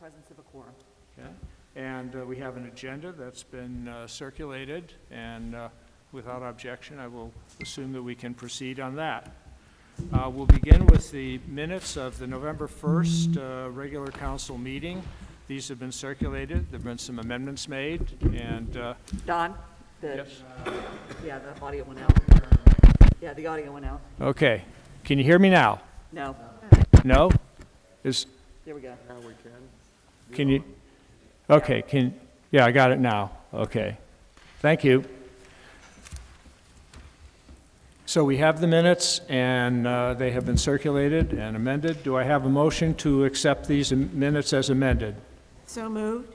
Presence of a quorum. Okay. And we have an agenda that's been circulated, and without objection, I will assume that we can proceed on that. We'll begin with the minutes of the November 1st regular council meeting. These have been circulated. There have been some amendments made, and Don? yes. Yeah, the audio went out. Yeah, the audio went out. Okay. Can you hear me now? No. No? There we go. Now we can. Can you? Okay. Yeah, I got it now. Okay. Thank you. So we have the minutes, and they have been circulated and amended. Do I have a motion to accept these minutes as amended? So moved.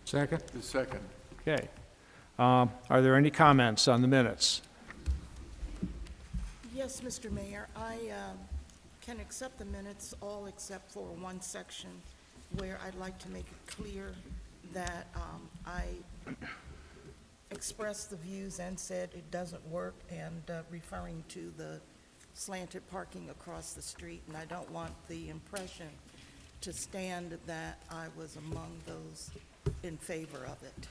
Second? The second. Okay. Are there any comments on the minutes? Yes, Mr. Mayor, I can accept the minutes, all except for one section where I'd like to make it clear that I expressed the views and said it doesn't work, and referring to the slanted parking across the street, and I don't want the impression to stand that I was among those in favor of it.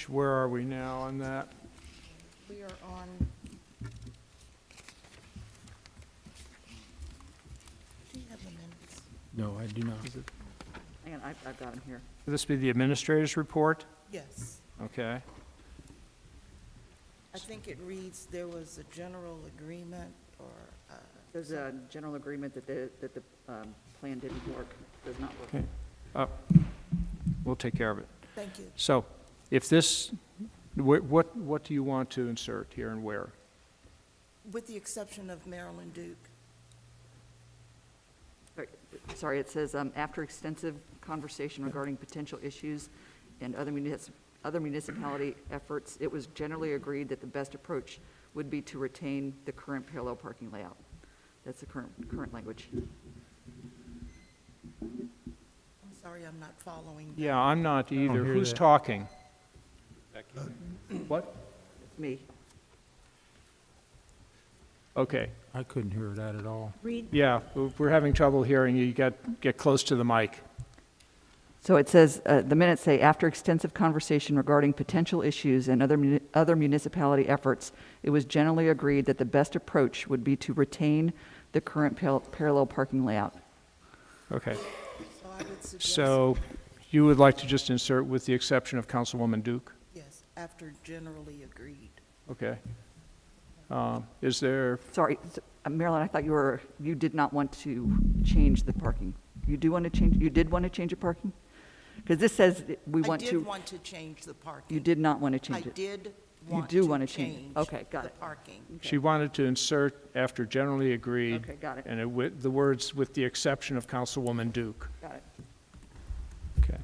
Where are we now on that? We are on, do you have the minutes? No, I do not. Hang on, I've got them here. Will this be the administrator's report? Yes. Okay. I think it reads, there was a general agreement, or, There's a general agreement that the plan didn't work, does not work. Okay. We'll take care of it. thank you. So if this, what do you want to insert here and where? With the exception of Marilyn Duke. Sorry, it says, after extensive conversation regarding potential issues and other municipality efforts, it was generally agreed that the best approach would be to retain the current parallel parking layout. That's the current language. I'm sorry, I'm not following. Yeah, I'm not either. hear Who's that. talking? What? Me. Okay. I couldn't hear that at all. Yeah, we're having trouble hearing you. You get close to the mic. So it says, the minutes say, after extensive conversation regarding potential issues and other municipality efforts, it was generally agreed that the best approach would be to retain the current parallel parking layout. Okay. So I would suggest, So you would like to just insert with the exception of Councilwoman Duke? yes, after generally agreed. Okay. Is there, Sorry, Marilyn, I thought you did not want to change the parking. You did want to change the parking? Because this says we want I to. did want to change the parking. You did not want to I change it. did You want do to want to change it. change Okay, got the it. parking. she wanted to insert after generally agreed. Okay, got it. And the words with the exception of Councilwoman Duke. Got it. Okay.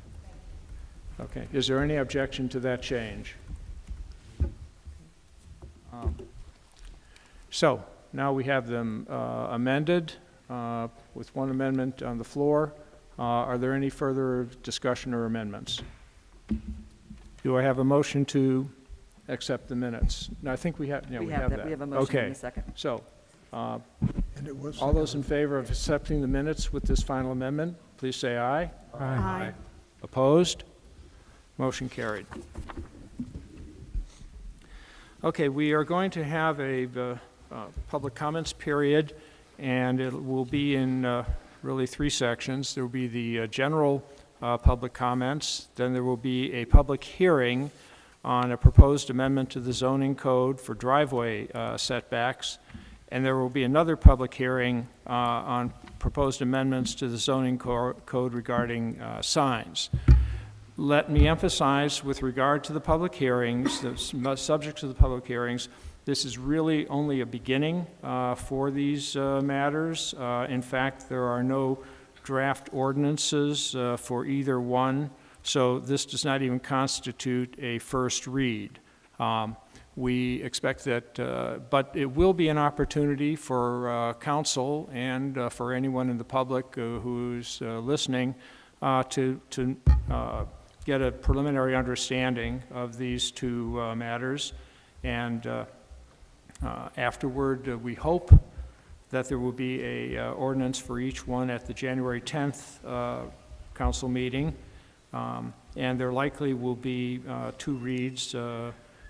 Okay. Is there any objection to that change? So now we have them amended with one amendment on the floor. Are there any further discussion or amendments? Do I have a motion to accept the minutes? No, I think we have. Yeah, We we have have that. that. We have a motion Okay. in a second. So, And it was all those in favor of accepting the minutes with this final amendment, please say aye. Aye. Opposed? Motion carried. Okay, we are going to have a public comments period, and it will be in really three sections. There will be the general public comments, then there will be a public hearing on a proposed amendment to the zoning code for driveway setbacks, and there will be another public hearing on proposed amendments to the zoning code regarding signs. Let me emphasize, with regard to the public hearings, the subject to the public hearings, this is really only a beginning for these matters. In fact, there are no draft ordinances for either one, so this does not even constitute a first read. We expect that, but it will be an opportunity for council and for anyone in the public who's listening to get a preliminary understanding of these two matters. And afterward, we hope that there will be a ordinance for each one at the January 10th council meeting. And there likely will be 2 reads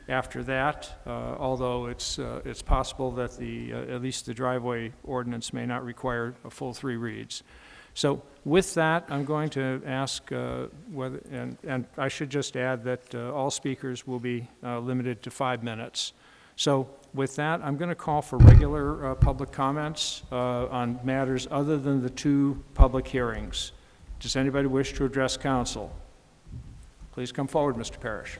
after that, although it's possible that at least the driveway ordinance may not require a full 3 reads. So with that, I'm going to ask whether, and I should just add that all speakers will be limited to 5 minutes. So with that, I'm going to call for regular public comments on matters other than the 2 public hearings. Does anybody wish to address council? Please come forward, Mr. Parrish.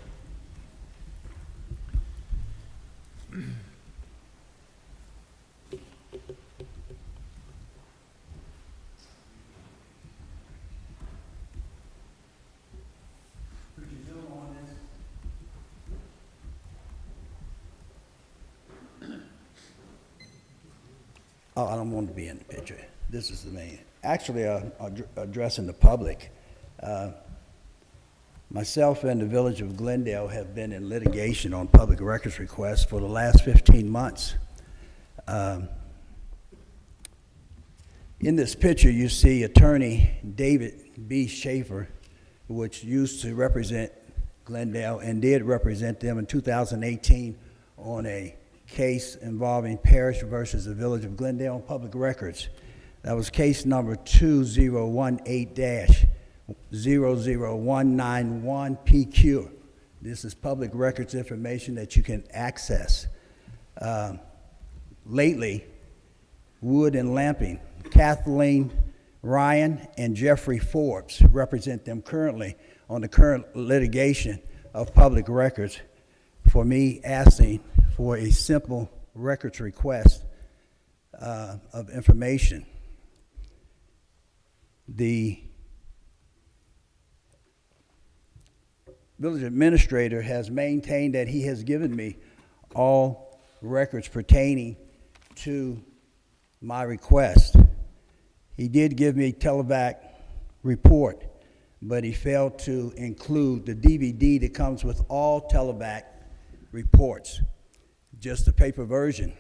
Oh, I don't want to be in the picture. This is the main. Actually, addressing the public. Myself and the village of Glendale have been in litigation on public records requests for the last 15 months. In this picture, you see attorney David B. Schaefer, which used to represent Glendale and did represent them in 2018 on a case involving Parish versus the Village of Glendale on public records. That was case number 2018-00191PQ. This is public records information that you can access. Lately, Wood and Lamping, Kathleen Ryan and Jeffrey Forbes represent them currently on the current litigation of public records for me asking for a simple records request of information. The village administrator has maintained that he has given me all records pertaining to my request. He did give me televac report, but he failed to include the DVD that comes with all televac reports, just the paper version.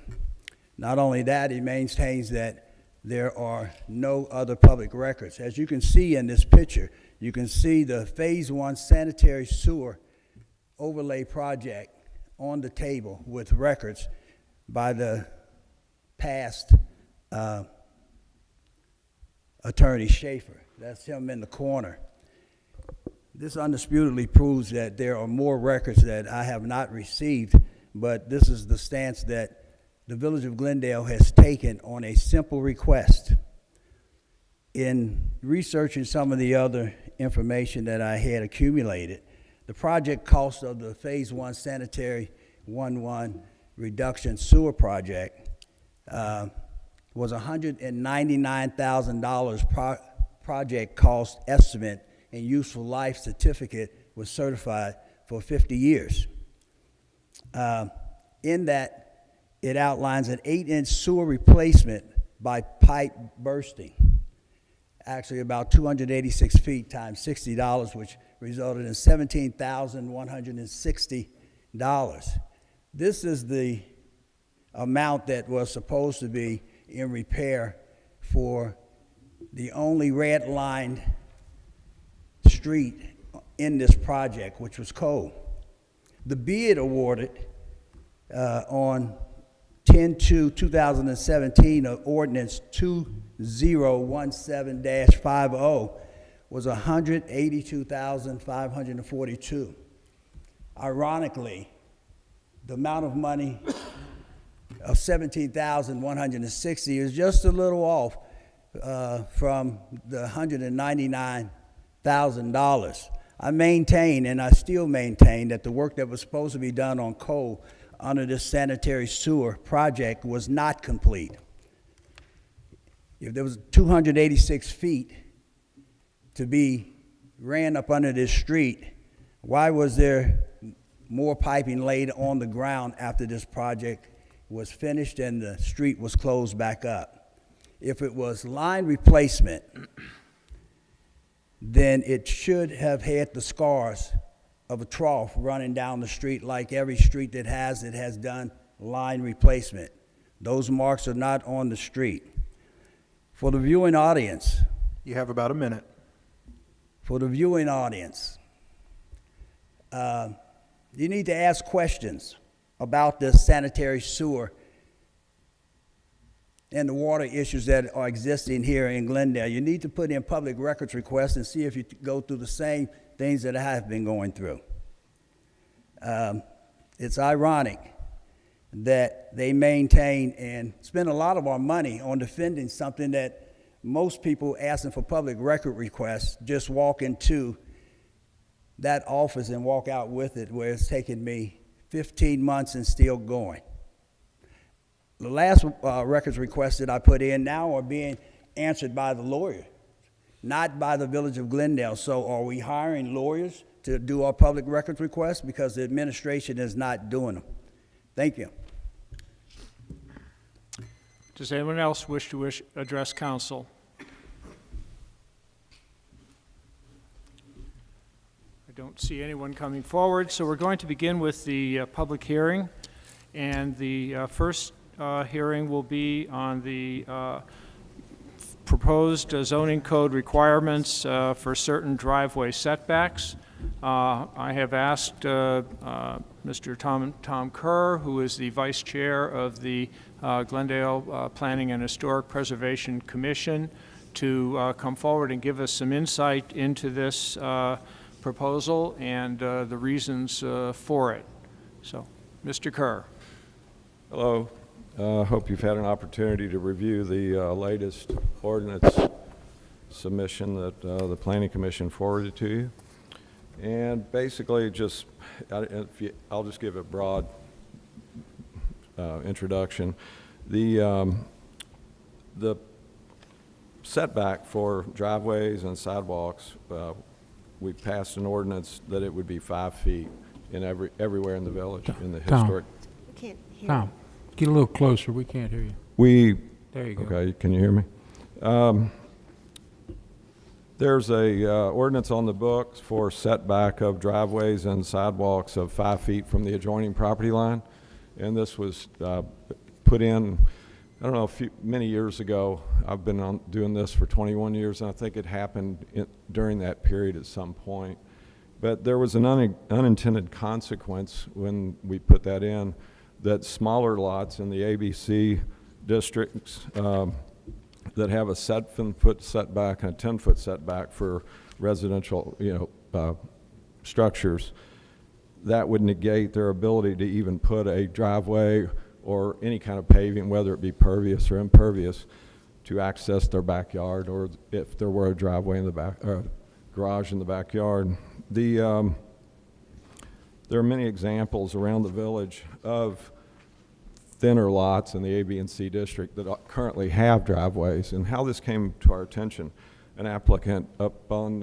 Not only that, he maintains that there are no other public records. As you can see in this picture, you can see the Phase 1 sanitary sewer overlay project on the table with records by the past attorney Schaefer. That's him in the corner. This undisputedly proves that there are more records that I have not received, but this is the stance that the Village of Glendale has taken on a simple request. In researching some of the other information that I had accumulated, the project cost of the Phase 1 Sanitary 1-1 Reduction Sewer Project was $199,000 project cost estimate, and useful life certificate was certified for 50 years. In that, it outlines an 8-inch sewer replacement by pipe bursting, actually about 286 feet times $60, which resulted in $17,160. This is the amount that was supposed to be in repair for the only red-lined street in this project, which was Cole. The bid awarded on 10/2/2017 of Ordinance 2017-50 was $182,542. Ironically, the amount of money of $17,160 is just a little off from the $199,000. I maintain, and I still maintain, that the work that was supposed to be done on Cole under this sanitary sewer project was not complete. If there was 286 feet to be ran up under this street, why was there more piping laid on the ground after this project was finished and the street was closed back up? If it was line replacement, then it should have had the scars of a trough running down the street like every street that has it has done line replacement. Those marks are not on the street. For the viewing audience, You have about a minute. for the viewing audience, you need to ask questions about this sanitary sewer and the water issues that are existing here in Glendale. You need to put in public records requests and see if you go through the same things that I have been going through. It's ironic that they maintain and spend a lot of our money on defending something that most people asking for public record requests just walk into that office and walk out with it, where it's taken me 15 months and still going. The last records requests that I put in now are being answered by the lawyer, not by the Village of Glendale. So are we hiring lawyers to do our public records requests? Because the administration is not doing them. Thank you. Does anyone else wish to address council? I don't see anyone coming forward, so we're going to begin with the public hearing. And the first hearing will be on the proposed zoning code requirements for certain driveway setbacks. I have asked Mr. Tom Kerr, who is the vice chair of the Glendale Planning and Historic Preservation Commission, to come forward and give us some insight into this proposal and the reasons for it. So, Mr. Kerr. Hello. Hope you've had an opportunity to review the latest ordinance submission that the Planning Commission forwarded to you. And basically, I'll just give a broad introduction. The setback for driveways and sidewalks, we passed an ordinance that it would be 5 feet in everywhere in the village, in the Tom. historic. We can't hear. Tom, get a little closer. We can't hear you. There you go. Okay, can you hear me? There's a ordinance on the books for setback of driveways and sidewalks of 5 feet from the adjoining property line. And this was put in, I don't know, many years ago. I've been doing this for 21 years, and I think it happened during that period at some point. But there was an unintended consequence when we put that in, that smaller lots in the ABC districts that have a 7-foot setback and a 10-foot setback for residential, structures, that would negate their ability to even put a driveway or any kind of paving, whether it be pervious or impervious, to access their backyard, or if there were a driveway in the back, or garage in the backyard. There are many examples around the village of thinner lots in the A, B, and C district that currently have driveways. And how this came to our attention, an applicant up on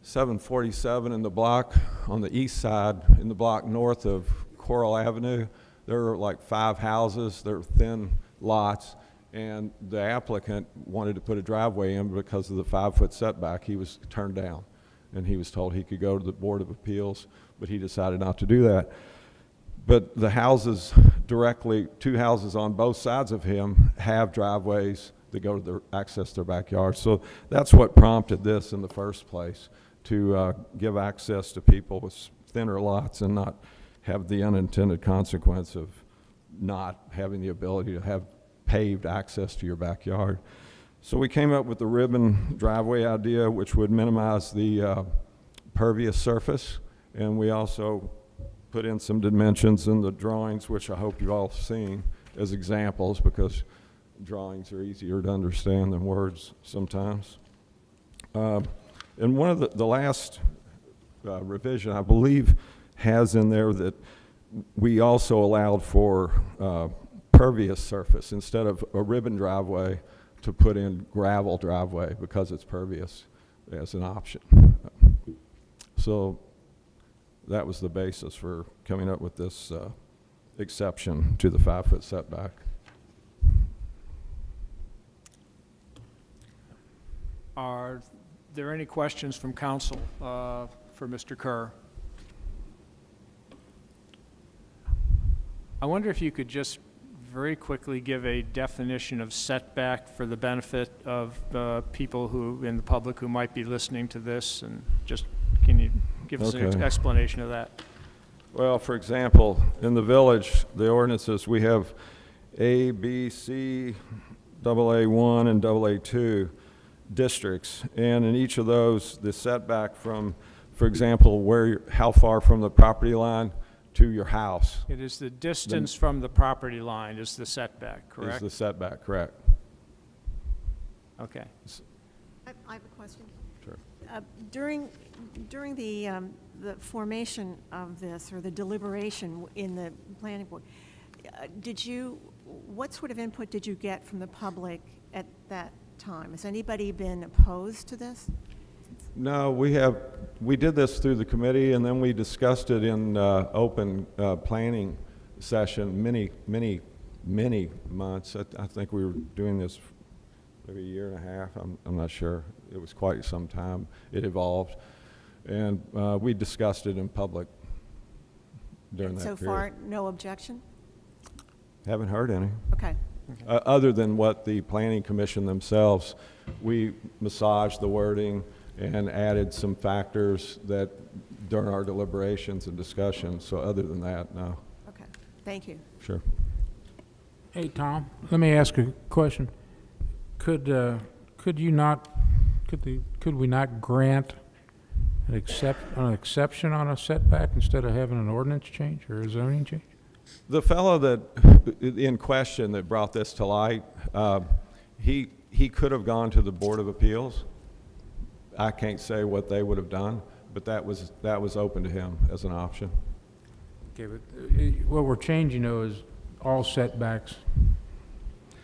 747 in the block on the east side, in the block north of Coral Avenue, there are like 5 houses. They're thin lots, and the applicant wanted to put a driveway in because of the 5-foot setback. He was turned down, and he was told he could go to the Board of Appeals, but he decided not to do that. But the houses directly, 2 houses on both sides of him, have driveways that go to access their backyard. So that's what prompted this in the first place, to give access to people with thinner lots and not have the unintended consequence of not having the ability to have paved access to your backyard. So we came up with the ribbon driveway idea, which would minimize the pervious surface, and we also put in some dimensions in the drawings, which I hope you've all seen as examples, because drawings are easier to understand than words sometimes. And one of the last revision, I believe, has in there that we also allowed for pervious surface instead of a ribbon driveway, to put in gravel driveway because it's pervious as an option. So that was the basis for coming up with this exception to the 5-foot setback. Are there any questions from council for Mr. Kerr? I wonder if you could just very quickly give a definition of setback for the benefit of people who, in the public, who might be listening to this? And just, can you give us an Okay. explanation of that? Well, for example, in the village, the ordinances, we have A, B, C, AA1, and AA2 districts. And in each of those, the setback from, for example, how far from the property line to your house It is the distance from the property line is the setback, is correct? the setback, correct? Okay. I have a question. Sure. During the formation of this, or the deliberation in the planning board, what sort of input did you get from the public at that time? Has anybody been opposed to this? No, we did this through the committee, and then we discussed it in open planning session many months. I think we were doing this maybe a year and a half. I'm not sure. It was quite some time. It evolved. And we discussed it in public during that So period. far, no objection? Haven't heard any. Okay. Other than what the planning commission themselves, we massaged the wording and added some factors that during our deliberations and discussions. So other than that, no. Okay. Thank you. Sure. Hey, Tom, let me ask a question. Could we not grant an exception on a setback instead of having an ordinance change or a zoning change? The fellow that in question that brought this to light, he could have gone to the Board of Appeals. I can't say what they would have done, but that was open to him as an option. Okay, but what we're changing though is all setbacks.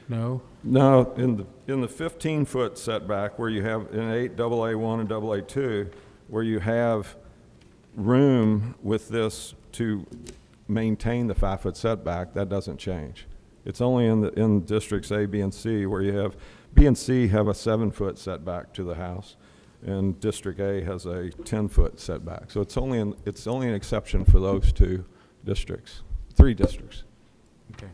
No? No, in the 15-foot setback where you have in AA1 and AA2, where you have room with this to maintain the 5-foot setback, that doesn't change. It's only in districts A, B, and C where you have B and C have a 7-foot setback to the house, and District A has a 10-foot setback. So it's only an exception for those three districts. Okay.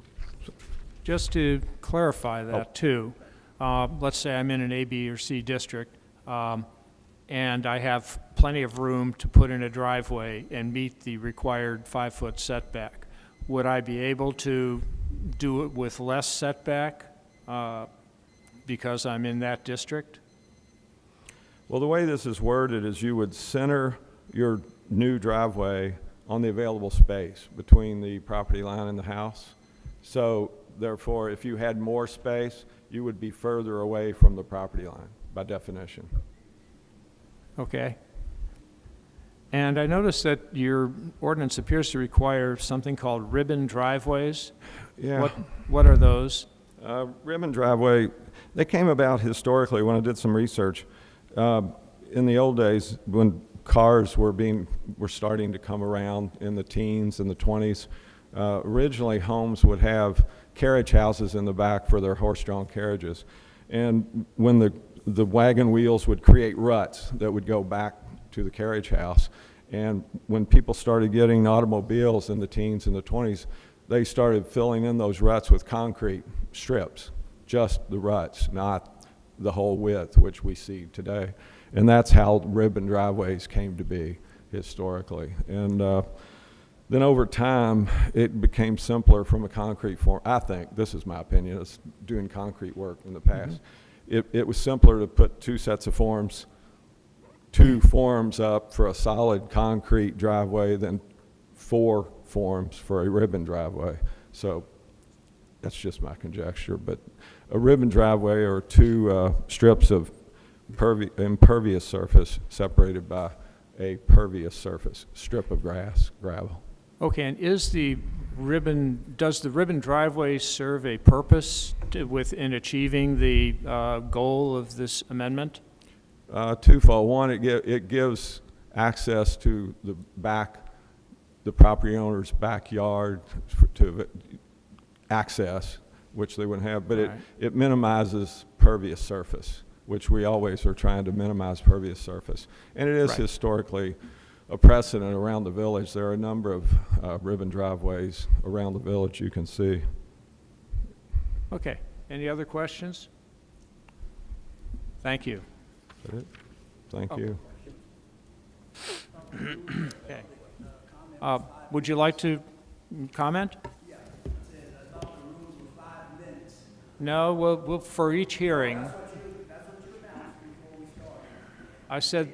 Just to clarify that too, let's say I'm in an A, B, or C district, and I have plenty of room to put in a driveway and meet the required 5-foot setback. Would I be able to do it with less setback because I'm in that district? Well, the way this is worded is you would center your new driveway on the available space between the property line and the house. So therefore, if you had more space, you would be further away from the property line by definition. Okay. And I noticed that your ordinance appears to require something called ribbon driveways. Yeah. What are those? Ribbon driveway, they came about historically when I did some research. In the old days, when cars were starting to come around in the teens and the 20s, originally homes would have carriage houses in the back for their horse-drawn carriages. And when the wagon wheels would create ruts that would go back to the carriage house. And when people started getting automobiles in the teens and the 20s, they started filling in those ruts with concrete strips, just the ruts, not the whole width, which we see today. And that's how ribbon driveways came to be historically. And then over time, it became simpler from a concrete form. I think, this is my opinion, it's doing concrete work in the past. It was simpler to put two forms up for a solid concrete driveway than 4 forms for a ribbon driveway. So that's just my conjecture. But a ribbon driveway are 2 strips of impervious surface separated by a pervious surface, strip of gravel. Okay, and does the ribbon driveway serve a purpose in achieving the goal of this amendment? Twofold. One, it gives access to the property owner's backyard to access, which they wouldn't have, but Right. it minimizes pervious surface, which we always are trying to minimize pervious surface. And it is Right. historically a precedent around the village. There are a number of ribbon driveways around the village you can see. Okay, any other questions? Thank you. Is that it? Thank you. Okay. Would you like to comment? No, we'll, for each hearing. I said,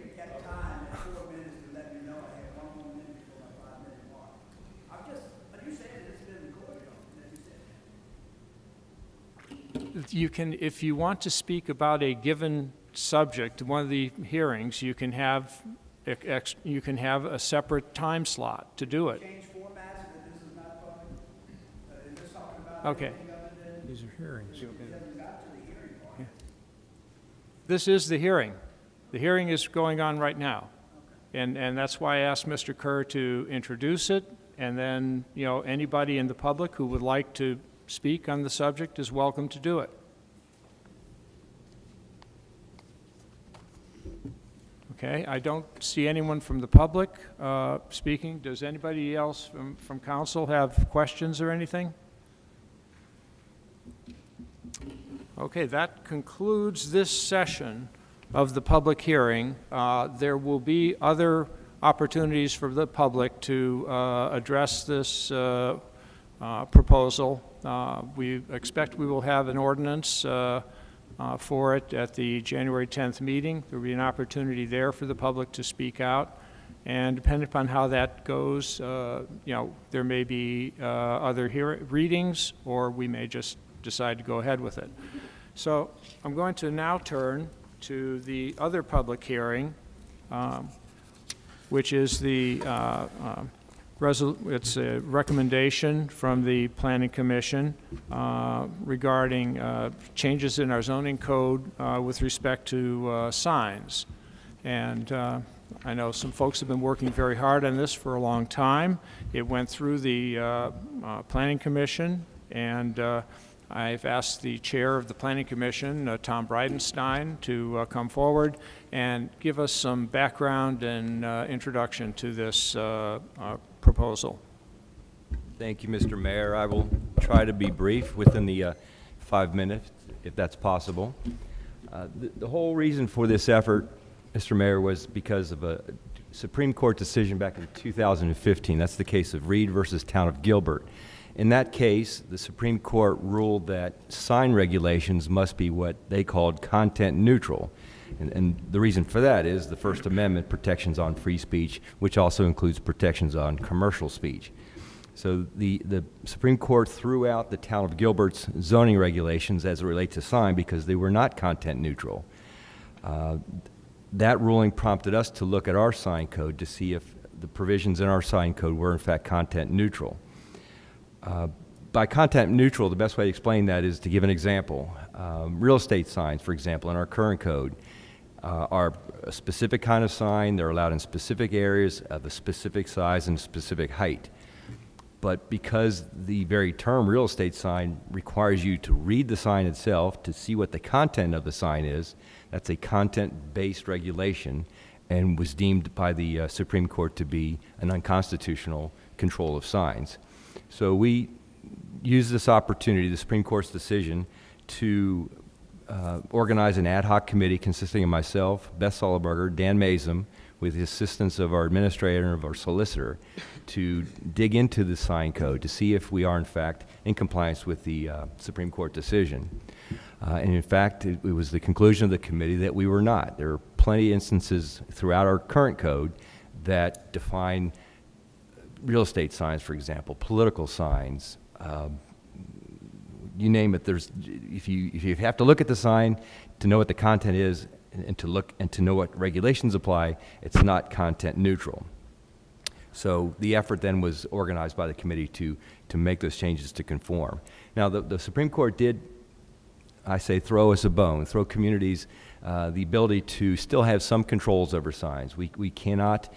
you can, if you want to speak about a given subject, one of the hearings, you can have a separate time slot to do it. Okay. These are hearings. This is the hearing. The hearing is going on right now. And that's why I asked Mr. Kerr to introduce it, and then, you know, anybody in the public who would like to speak on the subject is welcome to do it. Okay, I don't see anyone from the public speaking. Does anybody else from council have questions or anything? Okay, that concludes this session of the public hearing. There will be other opportunities for the public to address this proposal. We expect we will have an ordinance for it at the January 10th meeting. There will be an opportunity there for the public to speak out. And depending upon how that goes, you know, there may be other readings, or we may just decide to go ahead with it. So I'm going to now turn to the other public hearing, which is the it's a recommendation from the Planning Commission regarding changes in our zoning code with respect to signs. And I know some folks have been working very hard on this for a long time. It went through the Planning Commission, and I've asked the chair of the Planning Commission, Tom Bridenstine, to come forward and give us some background and introduction to this proposal. Thank you, Mr. Mayor. I will try to be brief within the 5 minutes, if that's possible. The whole reason for this effort, Mr. Mayor, was because of a Supreme Court decision back in 2015. That's the case of Reed versus Town of Gilbert. In that case, the Supreme Court ruled that sign regulations must be what they called content neutral. And the reason for that is the First Amendment protections on free speech, which also includes protections on commercial speech. So the Supreme Court threw out the Town of Gilbert's zoning regulations as it relates to sign because they were not content neutral. That ruling prompted us to look at our sign code to see if the provisions in our sign code were in fact content neutral. By content neutral, the best way to explain that is to give an example. Real estate signs, for example, in our current code are a specific kind of sign. They're allowed in specific areas of a specific size and specific height. But because the very term real estate sign requires you to read the sign itself to see what the content of the sign is, that's a content-based regulation and was deemed by the Supreme Court to be an unconstitutional control of signs. So we use this opportunity, the Supreme Court's decision, to organize an ad hoc committee consisting of myself, Beth Sullenberger, Dan Mazum, with the assistance of our administrator and of our solicitor, to dig into the sign code to see if we are in fact in compliance with the Supreme Court decision. And in fact, it was the conclusion of the committee that we were not. There are plenty of instances throughout our current code that define real estate signs, for example, political signs, you name it. There's, if you have to look at the sign to know what the content is and to know what regulations apply, it's not content neutral. So the effort then was organized by the committee to make those changes to conform. Now the Supreme Court did, I say, throw us a bone, throw communities the ability to still have some controls over signs. We cannot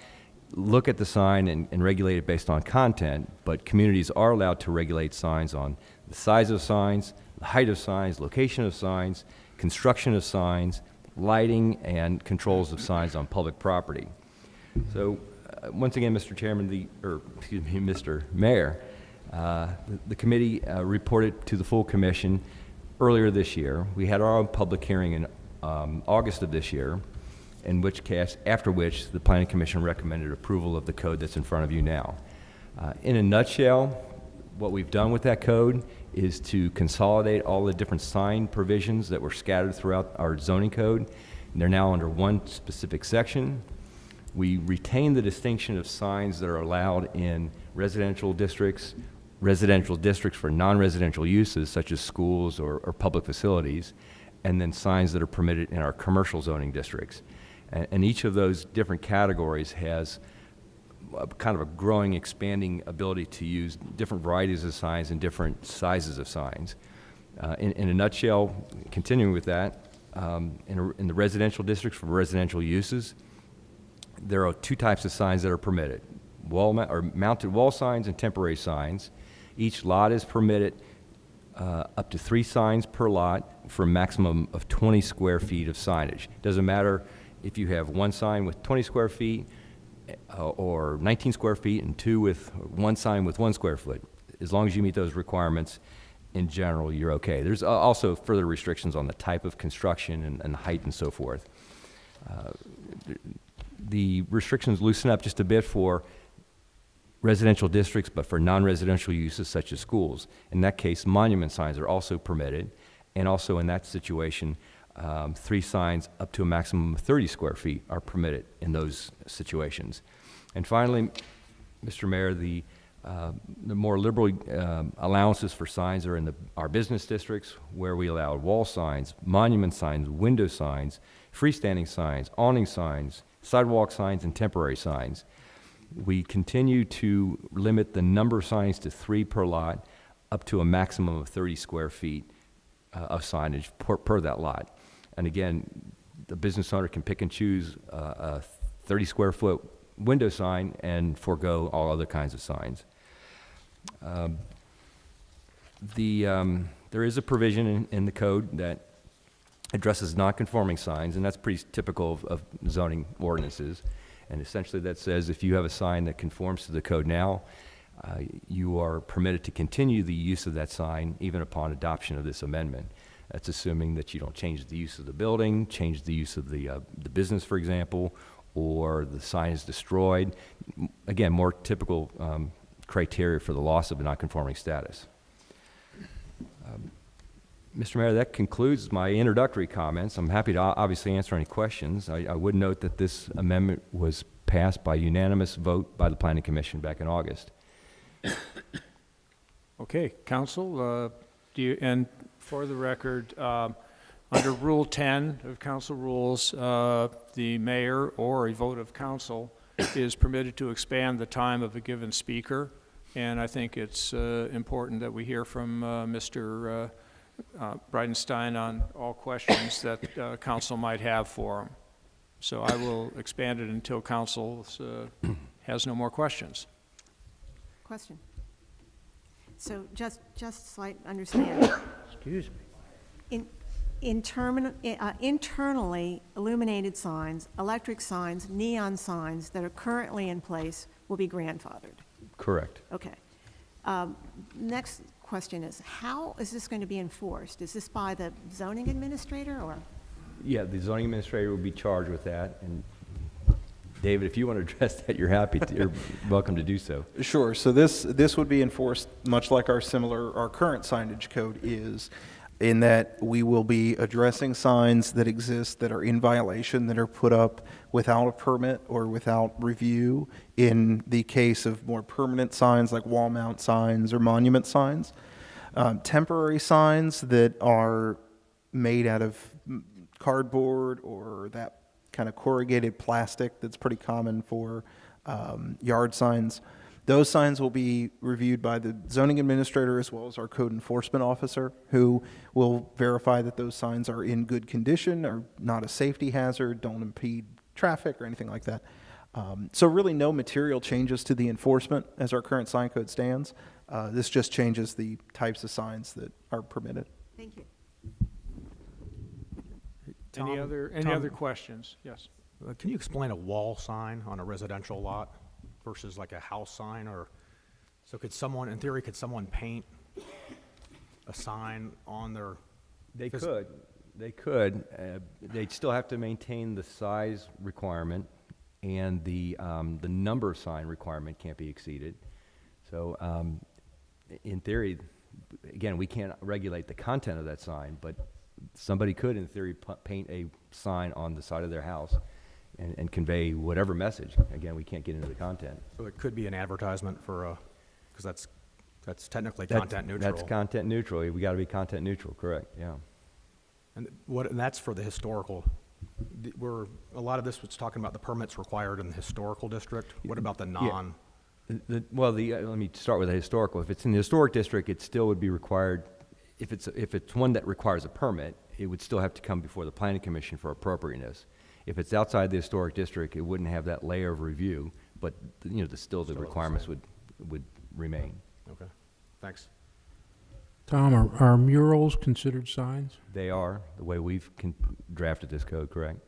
look at the sign and regulate it based on content, but communities are allowed to regulate signs on the size of signs, the height of signs, location of signs, construction of signs, lighting, and controls of signs on public property. So once again, Mr. Chairman, Mr. Mayor, the committee reported to the full commission earlier this year. We had our own public hearing in August of this year, after which the Planning Commission recommended approval of the code that's in front of you now. In a nutshell, what we've done with that code is to consolidate all the different sign provisions that were scattered throughout our zoning code. And they're now under one specific section. We retain the distinction of signs that are allowed in residential districts for non-residential uses such as schools or public facilities, and then signs that are permitted in our commercial zoning districts. And each of those different categories has kind of a growing, expanding ability to use different varieties of signs and different sizes of signs. In a nutshell, continuing with that, in the residential districts for residential uses, there are two types of signs that are permitted: mounted wall signs and temporary signs. Each lot is permitted up to 3 signs per lot for a maximum of 20 square feet of signage. Doesn't matter if you have one sign with 20 square feet or 19 square feet and one sign with 1 square foot. As long as you meet those requirements, in general, you're okay. There's also further restrictions on the type of construction and height and so forth. The restrictions loosen up just a bit for residential districts, but for non-residential uses such as schools. In that case, monument signs are also permitted, and also in that situation, 3 signs up to a maximum of 30 square feet are permitted in those situations. And finally, Mr. Mayor, the more liberal allowances for signs are in our business districts, where we allow wall signs, monument signs, window signs, freestanding signs, awning signs, sidewalk signs, and temporary signs. We continue to limit the number of signs to 3 per lot, up to a maximum of 30 square feet of signage per that lot. And again, the business owner can pick and choose a 30 square foot window sign and forego all other kinds of signs. There is a provision in the code that addresses non-conforming signs, and that's pretty typical of zoning ordinances. And essentially that says if you have a sign that conforms to the code now, you are permitted to continue the use of that sign even upon adoption of this amendment. That's assuming that you don't change the use of the building, change the use of the business, for example, or the sign is destroyed. Again, more typical criteria for the loss of a non-conforming status. Mr. Mayor, that concludes my introductory comments. I'm happy to obviously answer any questions. I would note that this amendment was passed by unanimous vote by the Planning Commission back in August. Okay, Council, and for the record, under Rule 10 of Council Rules, the mayor or a vote of council is permitted to expand the time of a given speaker, and I think it's important that we hear from Mr. Bridenstine on all questions that council might have for him. So I will expand it until council has no more questions. Question. So just so I understand. Excuse me. Internally illuminated signs, electric signs, neon signs that are currently in place will be grandfathered. Correct. Okay. Next question is, how is this going to be enforced? Is this by the zoning administrator or? Yeah, the zoning administrator will be charged with that. And David, if you want to address that, you're welcome to do so. Sure. So this would be enforced much like our current signage code is, in that we will be addressing signs that exist that are in violation, that are put up without a permit or without review, in the case of more permanent signs like wall mount signs or monument signs. Temporary signs that are made out of cardboard or that kind of corrugated plastic that's pretty common for yard signs. Those signs will be reviewed by the zoning administrator as well as our code enforcement officer, who will verify that those signs are in good condition, are not a safety hazard, don't impede traffic or anything like that. So really no material changes to the enforcement as our current sign code stands. This just changes the types of signs that are permitted. Thank you. Any other questions? Yes. Can you explain a wall sign on a residential lot versus like a house sign? Or so could someone, in theory, could someone paint a sign on their They Because- could, they could. They'd still have to maintain the size requirement, and the number sign requirement can't be exceeded. So, in theory, again, we can't regulate the content of that sign, but somebody could, in theory, paint a sign on the side of their house and convey whatever message. Again, we can't get into the content. So it could be an advertisement for, because that's technically content neutral. That's content neutral. We got to be content neutral, correct, yeah. And that's for the historical, a lot of this was talking about the permits required in the historical district. What about the non? Well, let me start with the historical. If it's in the historic district, it still would be required, if it's one that requires a permit, it would still have to come before the planning commission for appropriateness. If it's outside the historic district, it wouldn't have that layer of review, but, still the requirements would remain. Okay, thanks. Tom, are murals considered signs? They are, the way we've drafted this code, correct?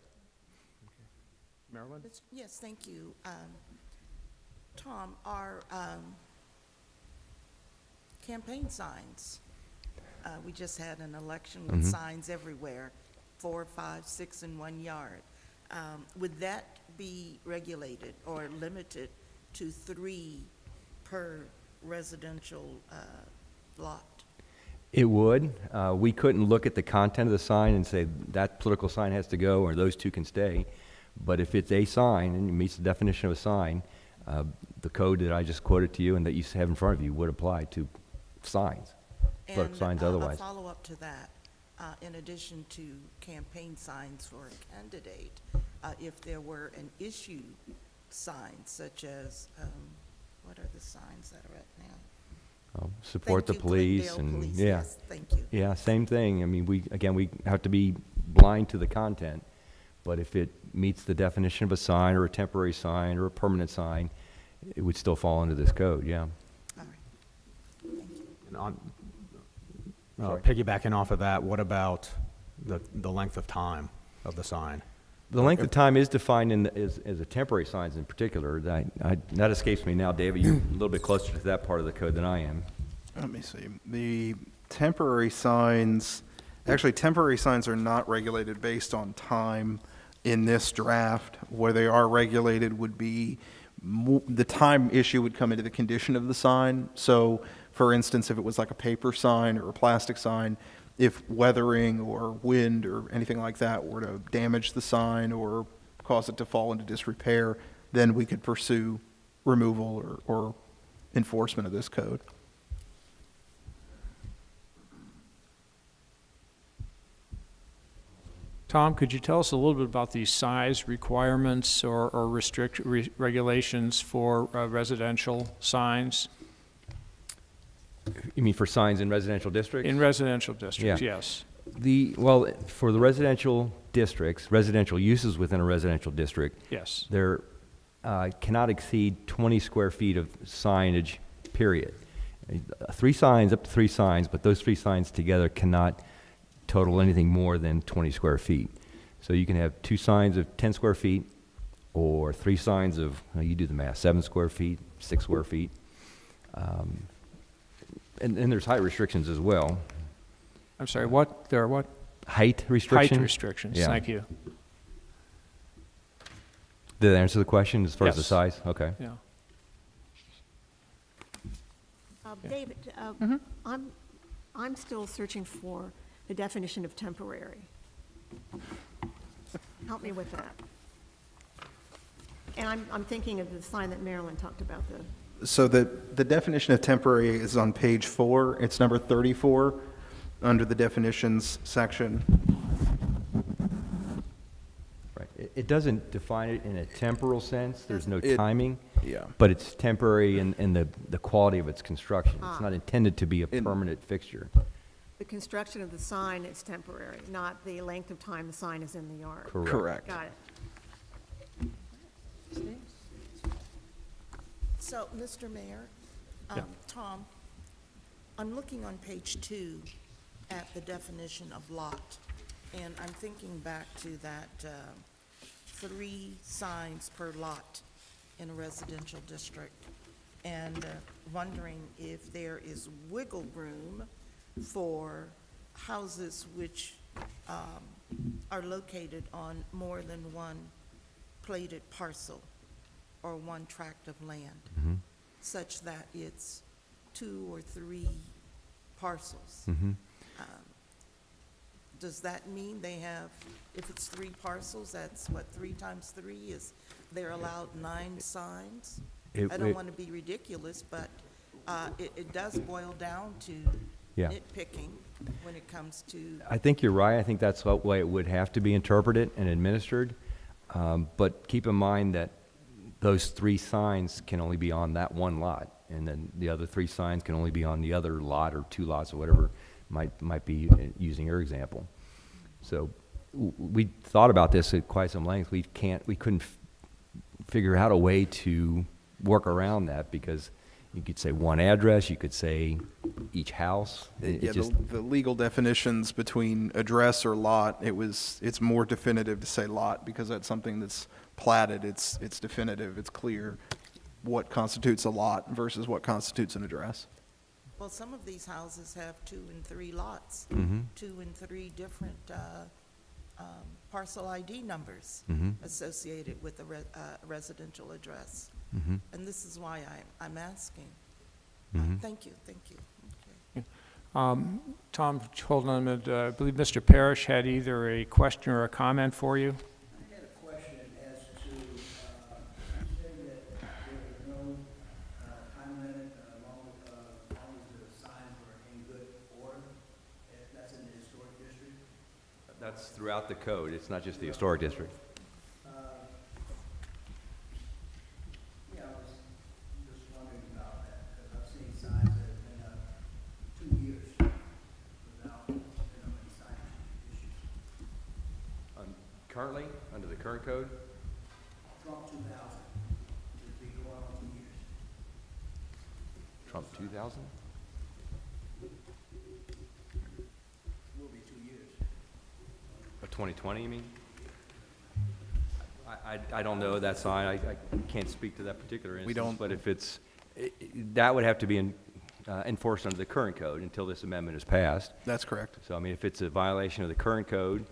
Marilyn? Yes, thank you. Tom, our campaign signs, we just had an election with signs everywhere, 4, 5, 6 in 1 yard. Would that be regulated or limited to 3 per residential lot? It would. We couldn't look at the content of the sign and say that political sign has to go or those two can stay. But if it's a sign and it meets the definition of a sign, the code that I just quoted to you and that you have in front of you would apply to signs. But signs otherwise. A follow-up to that, in addition to campaign signs for a candidate, if there were an issue sign, such as, what are the signs that are at now? Support the Thank you, police Glendale and, Police, yeah. yes, thank you. Yeah, same thing. I mean, we have to be blind to the content, but if it meets the definition of a sign or a temporary sign or a permanent sign, it would still fall under this code, yeah. All right, thank you. And on, Sorry. piggybacking off of that, what about the length of time of the sign? The length of time is defined as a temporary signs in particular. That escapes me now, David. You're a little bit closer to that part of the code than I am. Let me see. The temporary signs, actually, temporary signs are not regulated based on time in this draft. Where they are regulated would be, the time issue would come into the condition of the sign. So, for instance, if it was like a paper sign or a plastic sign, if weathering or wind or anything like that were to damage the sign or cause it to fall into disrepair, then we could pursue removal or enforcement of this code. Tom, could you tell us a little bit about the size requirements or regulations for residential signs? You mean for signs in residential districts? In residential districts, Yeah. yes. Well, for the residential districts, residential uses within a residential district, Yes. there cannot exceed 20 square feet of signage, period. 3 signs, up to 3 signs, but those 3 signs together cannot total anything more than 20 square feet. So you can have 2 signs of 10 square feet or 3 signs of, you do the math, 7 square feet, 6 square feet. And there's height restrictions as well. I'm sorry, what? There are what? Height restrictions? Height restrictions, Yeah. thank you. Did that answer the question as far as the Yes. size? Okay. Yeah. David, I'm still searching for the definition of temporary. Help me with that. And I'm thinking of the sign that Marilyn talked about, So the definition of temporary is on page 4. It's number 34 under the definitions section. Right. It doesn't define it in a temporal sense. There's no It- timing. Yeah. But it's temporary in the quality of its construction. It's not intended to be a permanent fixture. the construction of the sign is temporary, not the length of time the sign is in the yard. Correct. Got it. So, Mr. Mayor, Tom, I'm looking on page 2 at the definition of lot, and I'm thinking back to that 3 signs per lot in a residential district, and wondering if there is wiggle room for houses which are located on more than one plated parcel or one tract of land, such that it's 2 or 3 parcels. Does that mean they have, if it's 3 parcels, that's what, 3 times 3 is, they're allowed 9 signs? I don't want to be ridiculous, but it does boil down to Yeah. nitpicking when it comes to, I think you're right. I think that's the way it would have to be interpreted and administered. But keep in mind that those 3 signs can only be on that one lot, and then the other 3 signs can only be on the other lot or 2 lots or whatever might be, using your example. So we thought about this at quite some length. We couldn't figure out a way to work around that, because you could say one address, you could say each house. Yeah, the legal definitions between address or lot, it's more definitive to say lot, because that's something that's platted, it's definitive, it's clear what constitutes a lot versus what constitutes an address. well, some of these houses have 2 and 3 lots, 2 and 3 different parcel ID numbers associated with a residential address. And this is why I'm asking. Thank you. Okay. Tom, hold on a minute. I believe Mr. Parrish had either a question or a comment for you. I had a question as to, you said that there was no time limit as long as the signs were in good order. That's in the historic district? That's throughout the code. It's not just the historic district. Yeah, I was just wondering about that, because I've seen signs that have been up 2 years without, any signage issues. Currently, under the current code, Trump 2000, it'd be going on 2 years. Trump 2000? Will be 2 years. 2020, you mean? I don't know that sign. I can't speak to that particular instance. We don't. But if it's, that would have to be enforced under the current code until this amendment is passed. That's correct. So, I mean, if it's a violation of the current code,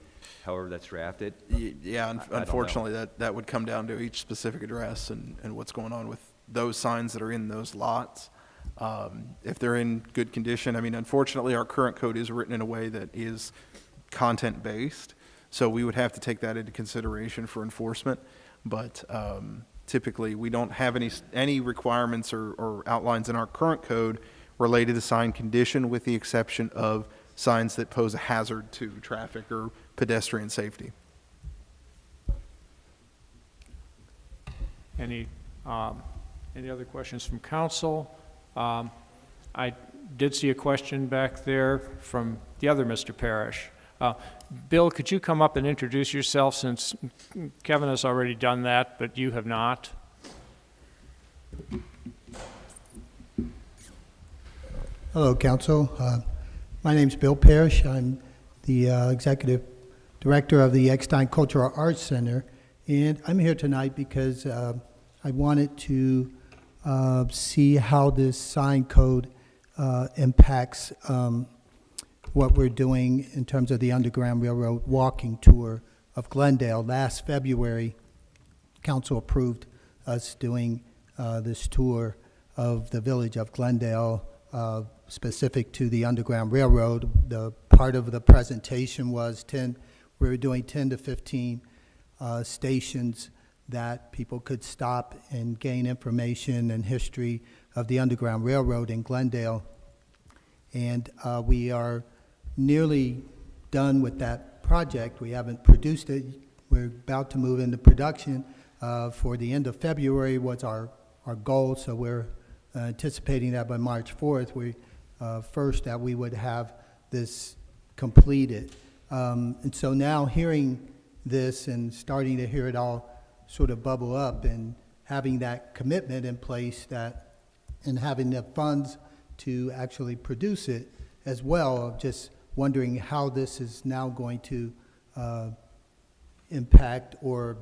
however that's drafted, Yeah, don't know. unfortunately, that would come down to each specific address and what's going on with those signs that are in those lots. If they're in good condition, I mean, unfortunately, our current code is written in a way that is content-based, so we would have to take that into consideration for enforcement. But typically, we don't have any requirements or outlines in our current code related to sign condition, with the exception of signs that pose a hazard to traffic or pedestrian safety. Any other questions from council? I did see a question back there from the other Mr. Parrish. Bill, could you come up and introduce yourself, since Kevin has already done that, but you have not? Hello, Council. My name's Bill Parrish. I'm the Executive Director of the Eckstein Cultural Arts Center, and I'm here tonight because I wanted to see how this sign code impacts what we're doing in terms of the Underground Railroad walking tour of Glendale. Last February, Council approved us doing this tour of the village of Glendale, specific to the Underground Railroad. The part of the presentation was we were doing 10 to 15 stations that people could stop and gain information and history of the Underground Railroad in Glendale. And we are nearly done with that project. We haven't produced it. We're about to move into production. For the end of February was our goal, so we're anticipating that by March 4th, that we would have this completed. And so now hearing this and starting to hear it all sort of bubble up, and having that commitment in place, and having the funds to actually produce it as well, of just wondering how this is now going to impact, or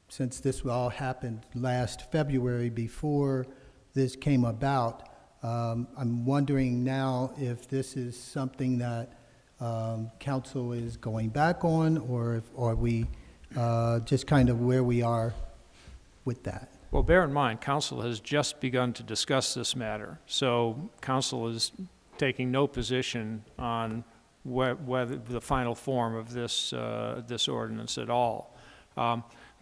since this all happened last February, before this came about, I'm wondering now if this is something that council is going back on, or are we just kind of where we are with that? Well, bear in mind, council has just begun to discuss this matter, so council is taking no position on whether the final form of this this ordinance at all.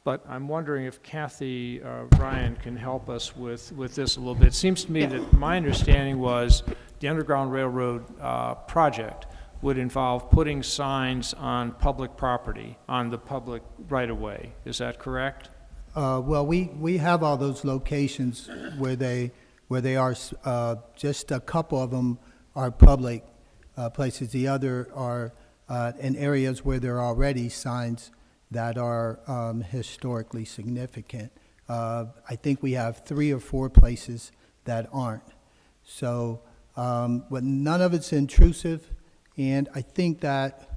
But I'm wondering if Kathy Ryan can help us with this a little bit. It seems to me that my understanding was the Underground Railroad project would involve putting signs on public property, on the public right-of-way. Is that correct? Well, we have all those locations where they are, just a couple of them are public places. The other are in areas where there are already signs that are historically significant. I think we have 3 or 4 places that aren't. So, but none of it's intrusive, and I think that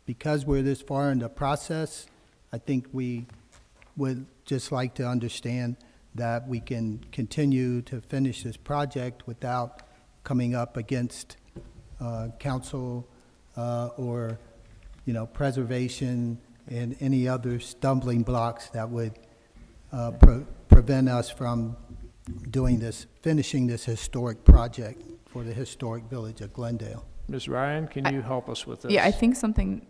because we're this far in the process, I think we would just like to understand that we can continue to finish this project without coming up against council or, preservation and any other stumbling blocks that would prevent us from finishing this historic project for the historic village of Glendale. Ms. Ryan, can you help us with this? Yeah, I think something,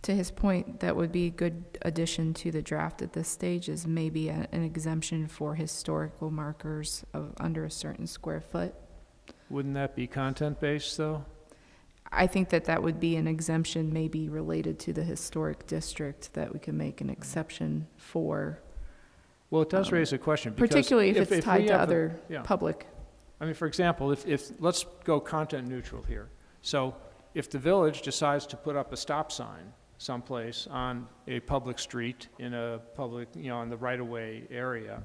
to his point, that would be a good addition to the draft at this stage is maybe an exemption for historical markers of under a certain square foot. Wouldn't that be content-based, though? I think that would be an exemption maybe related to the historic district that we can make an exception for. Well, it does raise a question. Because particularly if it's tied we to have other public. I mean, for example, if let's go content neutral here. So if the village decides to put up a stop sign someplace on a public street in a public, in the right-of-way area,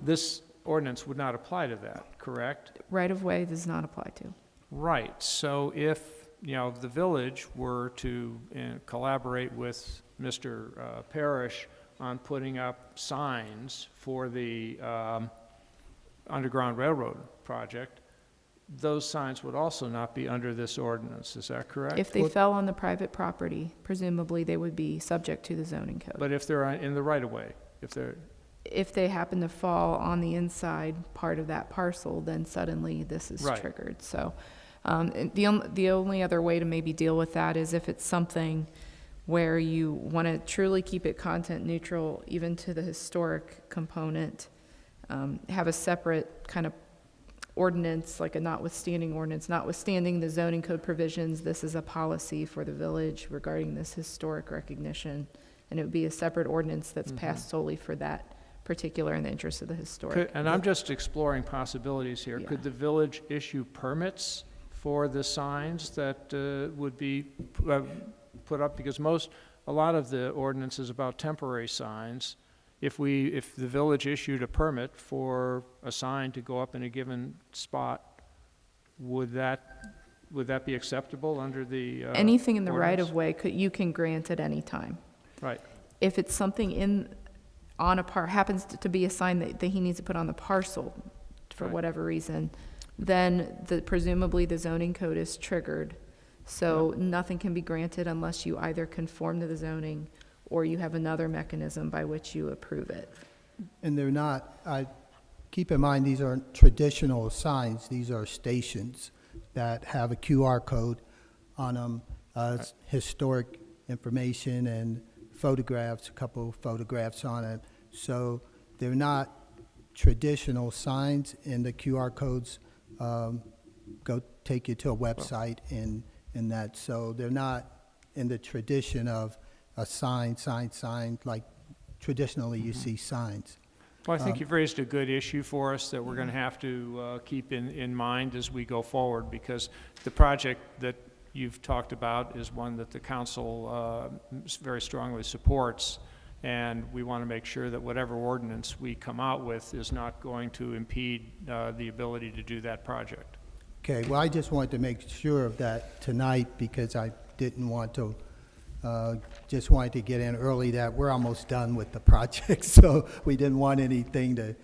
this ordinance would not apply to that, correct? Right-of-way does not apply to. Right. So if, the village were to collaborate with Mr. Parrish on putting up signs for the Underground Railroad project, those signs would also not be under this ordinance. Is that correct? If they fell on the private property, presumably they would be subject to the zoning code. But if they're in the right-of-way, if they happen to fall on the inside part of that parcel, then suddenly this is Right. triggered. So the only other way to maybe deal with that is if it's something where you want to truly keep it content neutral, even to the historic component, have a separate kind of ordinance, like a notwithstanding ordinance, notwithstanding the zoning code provisions, this is a policy for the village regarding this historic recognition. And it would be a separate ordinance that's passed solely for that particular in the interest of the historic. And I'm just exploring possibilities here. Yeah. Could the village issue permits for the signs that would be put up? Because a lot of the ordinance is about temporary signs. If the village issued a permit for a sign to go up in a given spot, would that be acceptable under the Anything in the ordinance? right-of-way, you can grant at any time. Right. If it's something happens to be a sign that he needs to put on the parcel for Right. whatever reason, then presumably the zoning code is triggered. So nothing can be granted unless you either conform to the zoning or you have another mechanism by which you approve it. And they're not, keep in mind, these aren't traditional signs. These are stations that have a QR code on them, historic information and photographs, a couple of photographs on it. So they're not traditional signs, and the QR codes go take you to a website and that. So they're not in the tradition of a sign, like traditionally you see signs. Well, I think you've raised a good issue for us that we're going to have to keep in mind as we go forward, because the project that you've talked about is one that the council very strongly supports, and we want to make sure that whatever ordinance we come out with is not going to impede the ability to do that project. Okay, well, I just wanted to make sure of that tonight because I didn't want to, just wanted to get in early that we're almost done with the project, so we didn't want anything to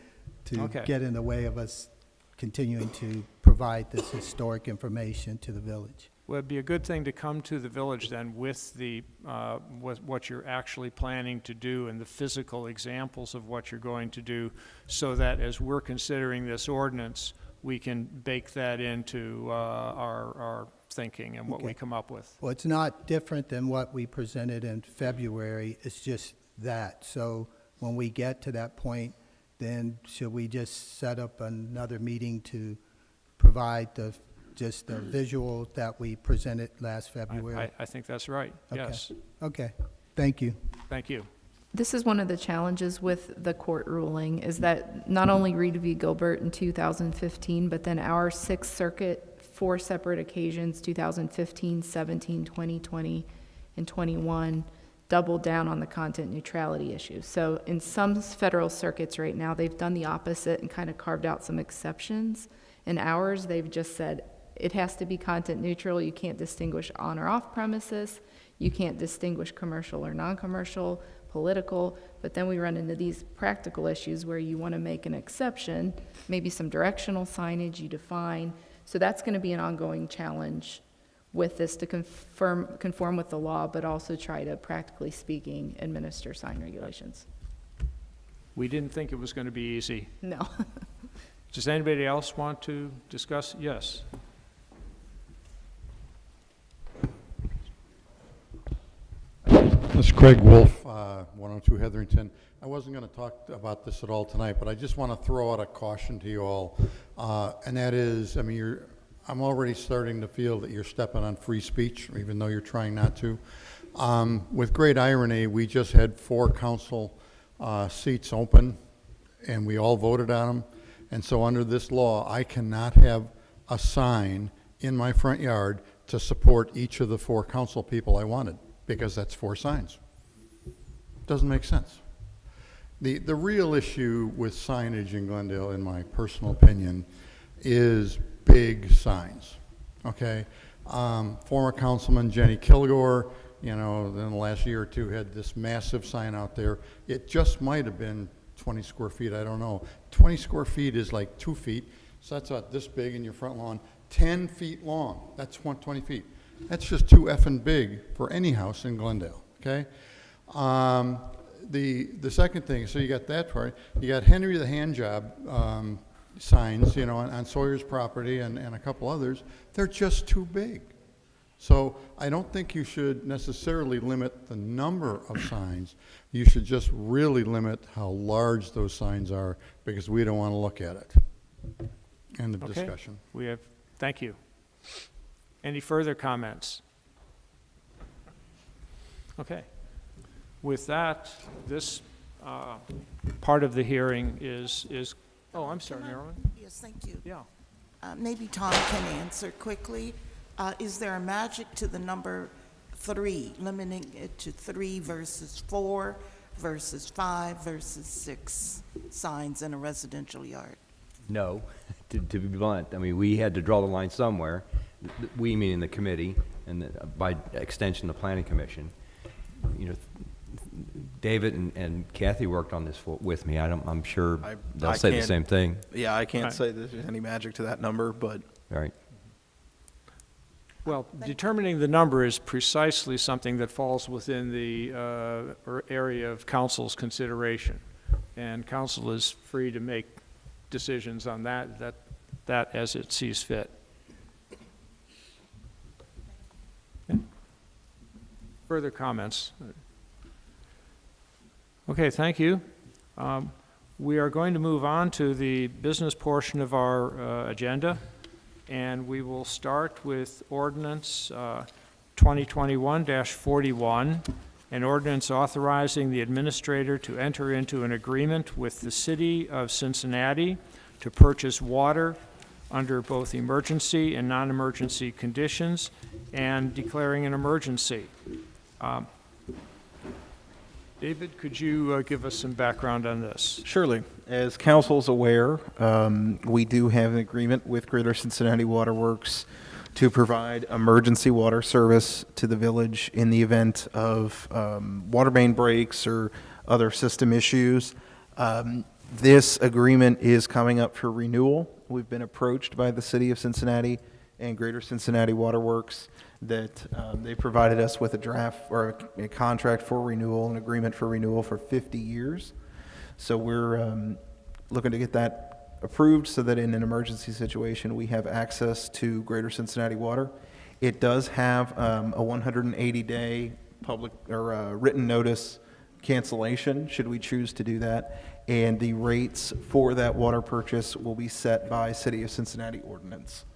Okay. get in the way of us continuing to provide this historic information to the village. Well, it'd be a good thing to come to the village then with the, with what you're actually planning to do and the physical examples of what you're going to do, so that as we're considering this ordinance, we can bake that into our thinking and what we Okay. come up with. Well, it's not different than what we presented in February, it's just that. So when we get to that point, then should we just set up another meeting to provide just the visual that we presented last February? I think that's right, Okay. yes. Okay, thank you. Thank you. This is one of the challenges with the court ruling, is that not only Reed v. Gilbert in 2015, but then our Sixth Circuit, 4 separate occasions, 2015, 17, 2020, and 21, doubled down on the content neutrality issue. So in some federal circuits right now, they've done the opposite and kind of carved out some exceptions. In ours, they've just said, it has to be content neutral. You can't distinguish on or off premises. You can't distinguish commercial or non-commercial, political. But then we run into these practical issues where you want to make an exception, maybe some directional signage you define. So that's going to be an ongoing challenge with this, to conform with the law, but also try to, practically speaking, administer sign regulations. We didn't think it was going to be easy. No. Does anybody else want to discuss? Yes. This is Craig Wolf, 102 Hetherington. I wasn't going to talk about this at all tonight, but I just want to throw out a caution to you all, and that is, I mean, I'm already starting to feel that you're stepping on free speech, even though you're trying not to. With great irony, we just had 4 council seats open, and we all voted on them. And so under this law, I cannot have a sign in my front yard to support each of the 4 council people I wanted, because that's 4 signs. Doesn't make sense. The real issue with signage in Glendale, in my personal opinion, is big signs, okay? Former Councilman Jenny Kilgore, you know, in the last year or two had this massive sign out there. It just might have been 20 square feet, I don't know. 20 square feet is like 2 feet, so that's about this big in your front lawn. 10 feet long, that's 20 feet. That's just too effing big for any house in Glendale, okay? The second thing, so you got that part. You got Henry the Handjob signs, you know, on Sawyer's property and a couple others. They're just too big. So I don't think you should necessarily limit the number of signs. You should just really limit how large those signs are, because we don't want to look at it. End of discussion. Thank you. Any further comments? Okay. With that, this part of the hearing is, oh, I'm sorry, Marilyn. Yes, thank you. Yeah. Maybe Tom can answer quickly. Is there a magic to the number 3, limiting it to 3 versus 4 versus 5 versus 6 signs in a residential yard? No, to be blunt. I mean, we had to draw the line somewhere. We meaning the committee, and by extension, the planning commission. You know, David and Kathy worked on this with me. I'm sure they'll say the same thing. Yeah, I can't say that there's any magic to that number, but. All right. Well, determining the number is precisely something that falls within the area of council's consideration. And council is free to make decisions on that as it sees fit. Okay. Further comments? Okay, thank you. We are going to move on to the business portion of our agenda, and we will start with ordinance 2021-41, an ordinance authorizing the administrator to enter into an agreement with the City of Cincinnati to purchase water under both emergency and non-emergency conditions and declaring an emergency. David, could you give us some background on this? Surely. As council's aware, we do have an agreement with Greater Cincinnati Water Works to provide emergency water service to the village in the event of water main breaks or other system issues. This agreement is coming up for renewal. We've been approached by the City of Cincinnati and Greater Cincinnati Waterworks that they provided us with a draft or a contract for renewal, an agreement for renewal for 50 years. So we're looking to get that approved so that in an emergency situation, we have access to Greater Cincinnati Water. It does have a 180-day public or written notice cancellation, should we choose to do that. And the rates for that water purchase will be set by City of Cincinnati ordinance.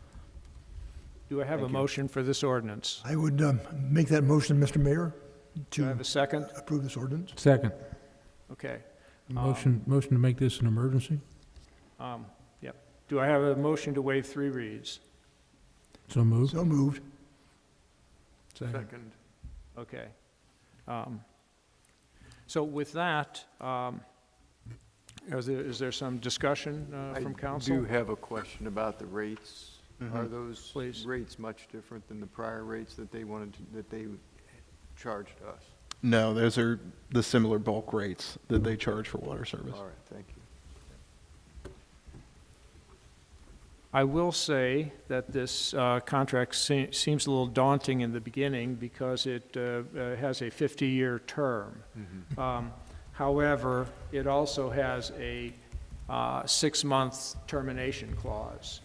Do I have a motion for this ordinance? I would make that motion, Mr. Mayor, Do I have a second? approve this ordinance. Second. Okay. Motion to make this an emergency? Yep. Do I have a motion to waive 3 reads? So moved. So moved. Second. Okay. So with that, is there some discussion from council? I do have a question about the rates. Are those Please. rates much different than the prior rates that they that they charged us? No, those are the similar bulk rates that they charge for water service. All right, thank you. I will say that this contract seems a little daunting in the beginning because it has a 50-year term. However, it also has a 6-month termination clause.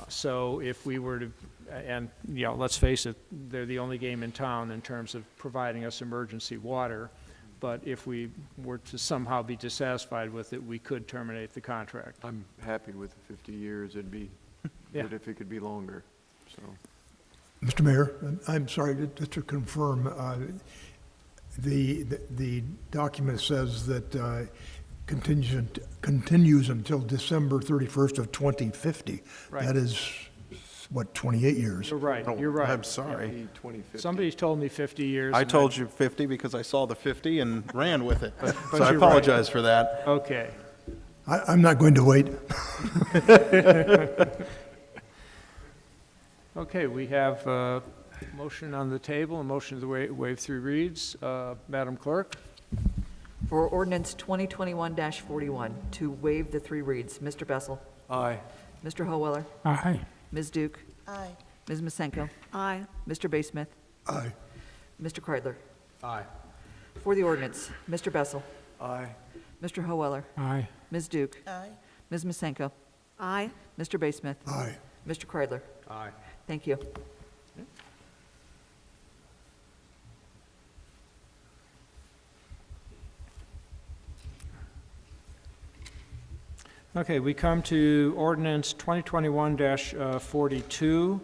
So if we were to, and let's face it, they're the only game in town in terms of providing us emergency water. But if we were to somehow be dissatisfied with it, we could terminate the contract. I'm happy with the 50 years. It'd be good if it could be longer. So, Mr. Mayor, I'm sorry, just to confirm, the document says that continues until December 31st of 2050. Right. That is, what, 28 years? You're right, you're right. I'm sorry. 2050. Somebody's told me 50 years. I and told you 50 because I saw the 50 and ran with it. But So I you're apologize for that. Okay. I'm not going to wait. Okay, we have a motion on the table, a motion to waive 3 reads. Madam Clerk? For ordinance 2021-41, to waive the 3 reads, Mr. Bessel, Aye. Mr. Howeller, Aye. Ms. Duke, Aye. Ms. Masenko, Aye. Mr. Basemith, Aye. Mr. Kreidler. Aye. For the ordinance, Mr. Bessel, Aye. Mr. Howeller, Aye. Ms. Duke, Aye. Ms. Masenko, Aye. Mr. Basemith, Aye. Mr. Kreidler. Aye. Thank you. Okay, we come to ordinance 2021-42,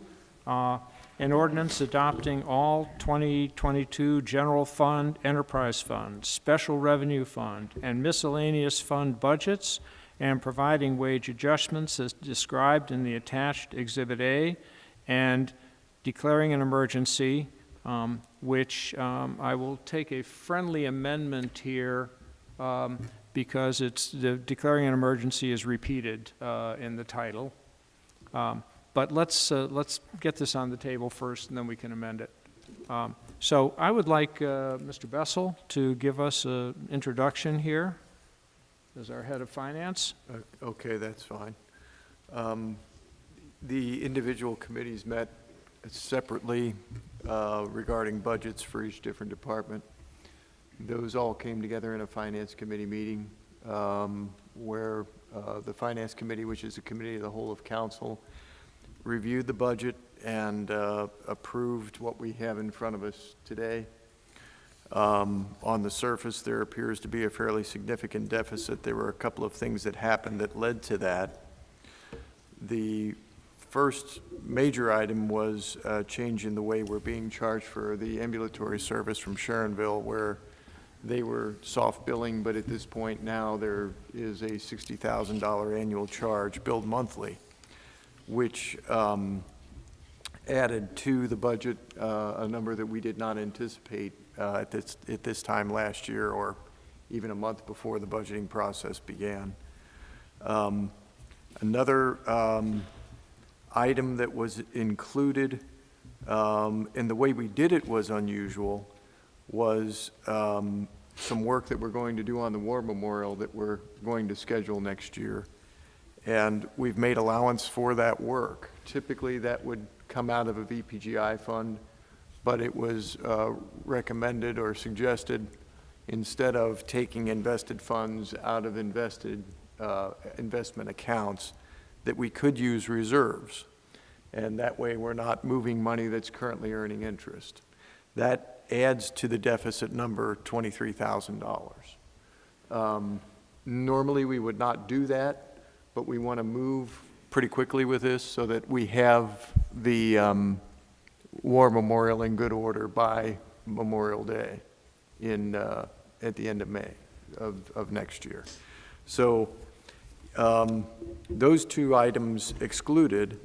an ordinance adopting all 2022 general fund, enterprise fund, special revenue fund, and miscellaneous fund budgets, and providing wage adjustments as described in the attached Exhibit A, and declaring an emergency, which I will take a friendly amendment here because the declaring an emergency is repeated in the title. But let's get this on the table first, and then we can amend it. So I would like Mr. Bessel to give us an introduction here as our head of finance. Okay, that's fine. The individual committees met separately regarding budgets for each different department. Those all came together in a finance committee meeting where the finance committee, which is a committee of the whole of council, reviewed the budget and approved what we have in front of us today. On the surface, there appears to be a fairly significant deficit. There were a couple of things that happened that led to that. The first major item was a change in the way we're being charged for the ambulatory service from Sharonville, where they were soft billing, but at this point now there is a $60,000 annual charge billed monthly, which added to the budget a number that we did not anticipate at this time last year or even a month before the budgeting process began. Another item that was included, and the way we did it was unusual, was some work that we're going to do on the War Memorial that we're going to schedule next year. And we've made allowance for that work. Typically, that would come out of a VPGI fund, but it was recommended or suggested, instead of taking invested funds out of investment accounts, that we could use reserves. And that way, we're not moving money that's currently earning interest. That adds to the deficit number $23,000. Normally, we would not do that, but we want to move pretty quickly with this so that we have the War Memorial in good order by Memorial Day at the end of May of next year. So those two items excluded,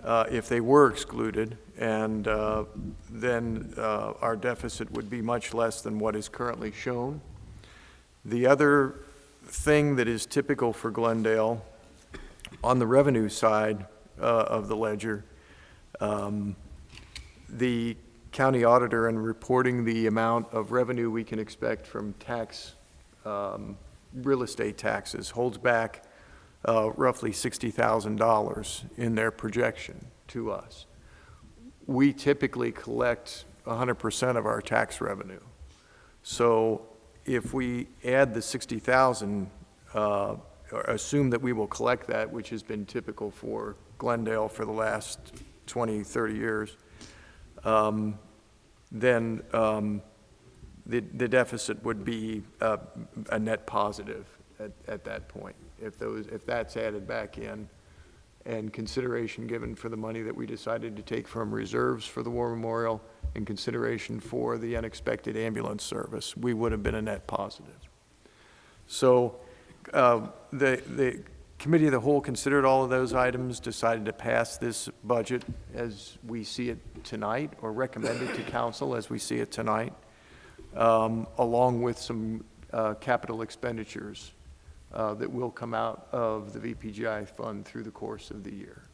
if they were excluded, and then our deficit would be much less than what is currently shown. The other thing that is typical for Glendale on the revenue side of the ledger, the county auditor, in reporting the amount of revenue we can expect from tax, real estate taxes, holds back roughly $60,000 in their projection to us. We typically collect 100% of our tax revenue. So if we add the 60,000, or assume that we will collect that, which has been typical for Glendale for the last 20, 30 years, then the deficit would be a net positive at that point. If that's added back in, and consideration given for the money that we decided to take from reserves for the War Memorial, and consideration for the unexpected ambulance service, we would have been a net positive. So the Committee of the Whole considered all of those items, decided to pass this budget as we see it tonight, or recommend it to council as we see it tonight, along with some capital expenditures that will come out of the VPGI fund through the course of the year.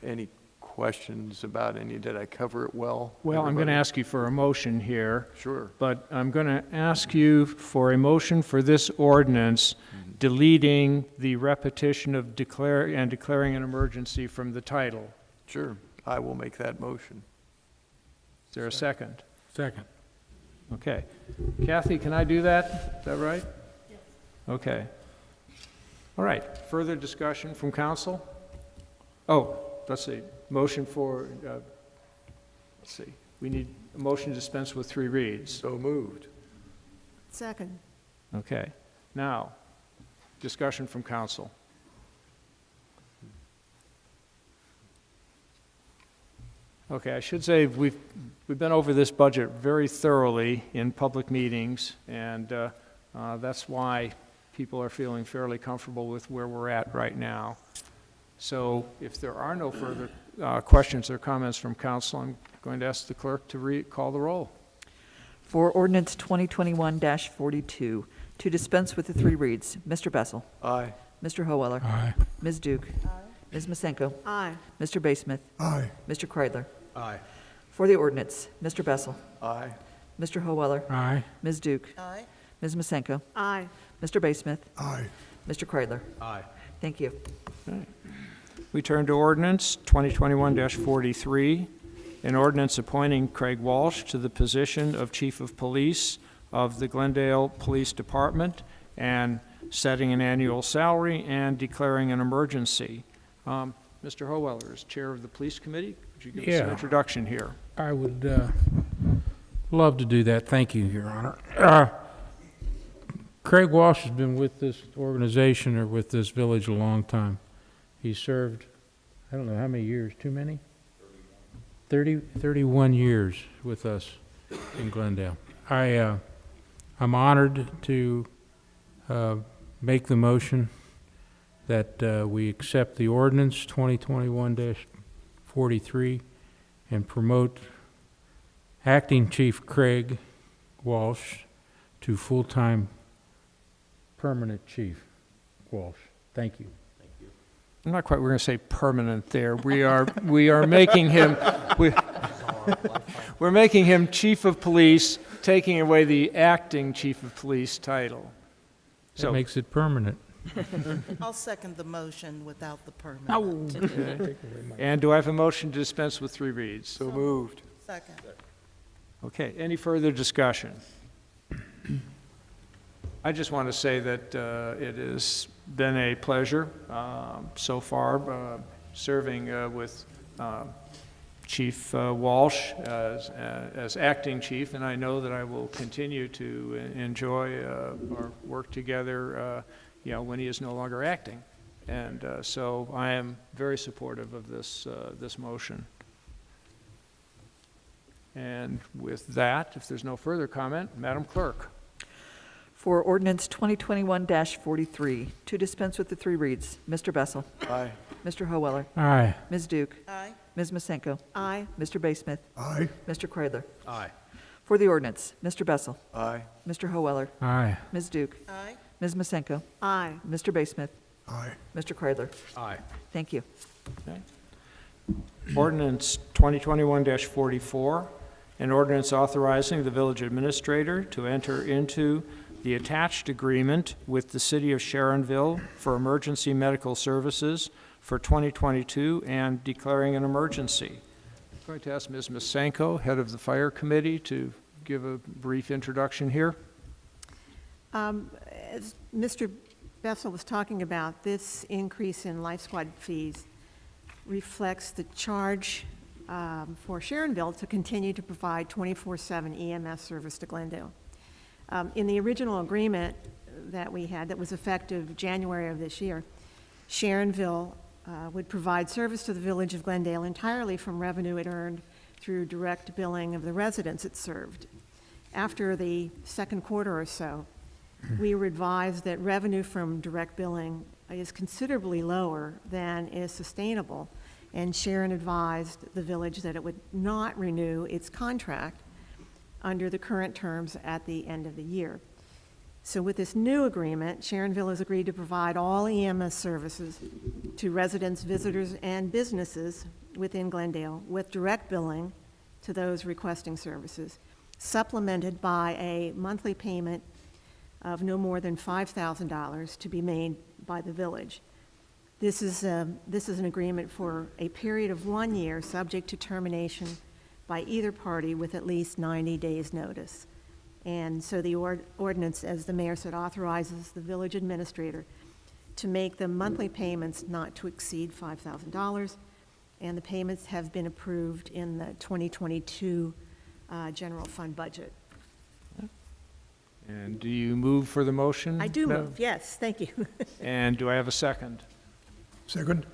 Any questions about any? Did I cover it well? Well, I'm going to ask you for a motion here. Sure. But I'm going to ask you for a motion for this ordinance, deleting the repetition of declaring an emergency from the title. Sure. I will make that motion. Is there a second? Second. Okay. Kathy, can I do that? Is that right? Yes. Okay. All right. Further discussion from council? Oh, let's see. Motion for, let's see. We need a motion to dispense with 3 reads. So moved. Second. Okay. Now, discussion from council. Okay, I should say we've been over this budget very thoroughly in public meetings, and that's why people are feeling fairly comfortable with where we're at right now. So if there are no further questions or comments from council, I'm going to ask the clerk to call the roll. For ordinance 2021-42, to dispense with the 3 reads, Mr. Bessel. Aye. Mr. Howeller. Aye. Ms. Duke. Aye. Ms. Masenko. Aye. Mr. Basemith. Aye. Mr. Kreidler. Aye. For the ordinance, Mr. Bessel. Aye. Mr. Howeller. Aye. Ms. Duke. Aye. Ms. Masenko. Aye. Mr. Basemith. Aye. Mr. Kreidler. Aye. Thank you. We turn to ordinance 2021-43, an ordinance appointing Craig Walsh to the position of Chief of Police of the Glendale Police Department and setting an annual salary and declaring an emergency. Mr. Howeller, as Chair of the Police Committee, could you give us an introduction here? I would love to do that. Thank you, Your Honor. Craig Walsh has been with this organization or with this village a long time. He served, I don't know how many years, too many? 31 years with us in Glendale. I'm honored to make the motion that we accept the ordinance 2021-43 and promote Acting Chief Craig Walsh to full-time permanent Chief Walsh. Thank you. I'm not quite, we're going to say permanent there. We are making him, we're making him Chief of Police taking away the acting chief of police title. That makes it permanent. I'll second the motion without the permit. Okay. And do I have a motion to dispense with 3 reads? So moved. Second. Okay, any further discussion? I just want to say that it has been a pleasure so far serving with Chief Walsh as acting chief, and I know that I will continue to enjoy our work together when he is no longer acting. And so I am very supportive of this motion. And with that, if there's no further comment, Madam Clerk. For ordinance 2021-43, to dispense with the 3 reads, Mr. Bessel. Aye. Mr. Hoeweller. Aye. Ms. Duke. Aye. Ms. Masenko. Aye. Mr. Basemith. Aye. Mr. Kreidler. Aye. For the ordinance, Mr. Bessel. Aye. Mr. Hoeweller. Aye. Ms. Duke. Aye. Ms. Masenko. Aye. Mr. Basemith. Aye. Mr. Kreidler. Aye. Thank you. Okay. Ordinance 2021-44, an ordinance authorizing the village administrator to enter into the attached agreement with the City of Sharonville for emergency medical services for 2022 and declaring an emergency. I'm going to ask Ms. Masenko, head of the Fire Committee, to give a brief introduction here. As Mr. Bessel was talking about, this increase in Life Squad fees reflects the charge for Sharonville to continue to provide 24/7 EMS service to Glendale. In the original agreement that we had that was effective January of this year, Sharonville would provide service to the village of Glendale entirely from revenue it earned through direct billing of the residents it served. After the second quarter or so, we were advised that revenue from direct billing is considerably lower than is sustainable, and Sharon advised the village that it would not renew its contract under the current terms at the end of the year. So with this new agreement, Sharonville has agreed to provide all EMS services to residents, visitors, and businesses within Glendale with direct billing to those requesting services, supplemented by a monthly payment of no more than $5,000 to be made by the village. This is an agreement for a period of 1 year, subject to termination by either party with at least 90 days' notice. And so the ordinance, as the mayor said, authorizes the village administrator to make the monthly payments not to exceed $5,000, and the payments have been approved in the 2022 general fund budget. And do you move for the motion? I do Madam? move, yes, thank you. And do I have a second? Second.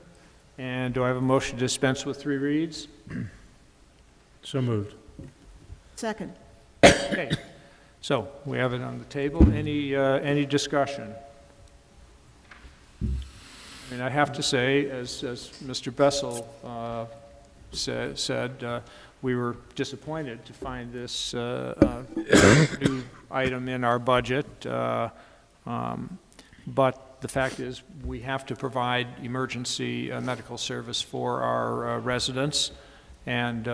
And do I have a motion to dispense with 3 reads? So moved. Second. Okay, so we have it on the table. Any discussion? I mean, I have to say, as Mr. Bessel said, we were disappointed to find this new item in our budget, but the fact is we have to provide emergency medical service for our residents, and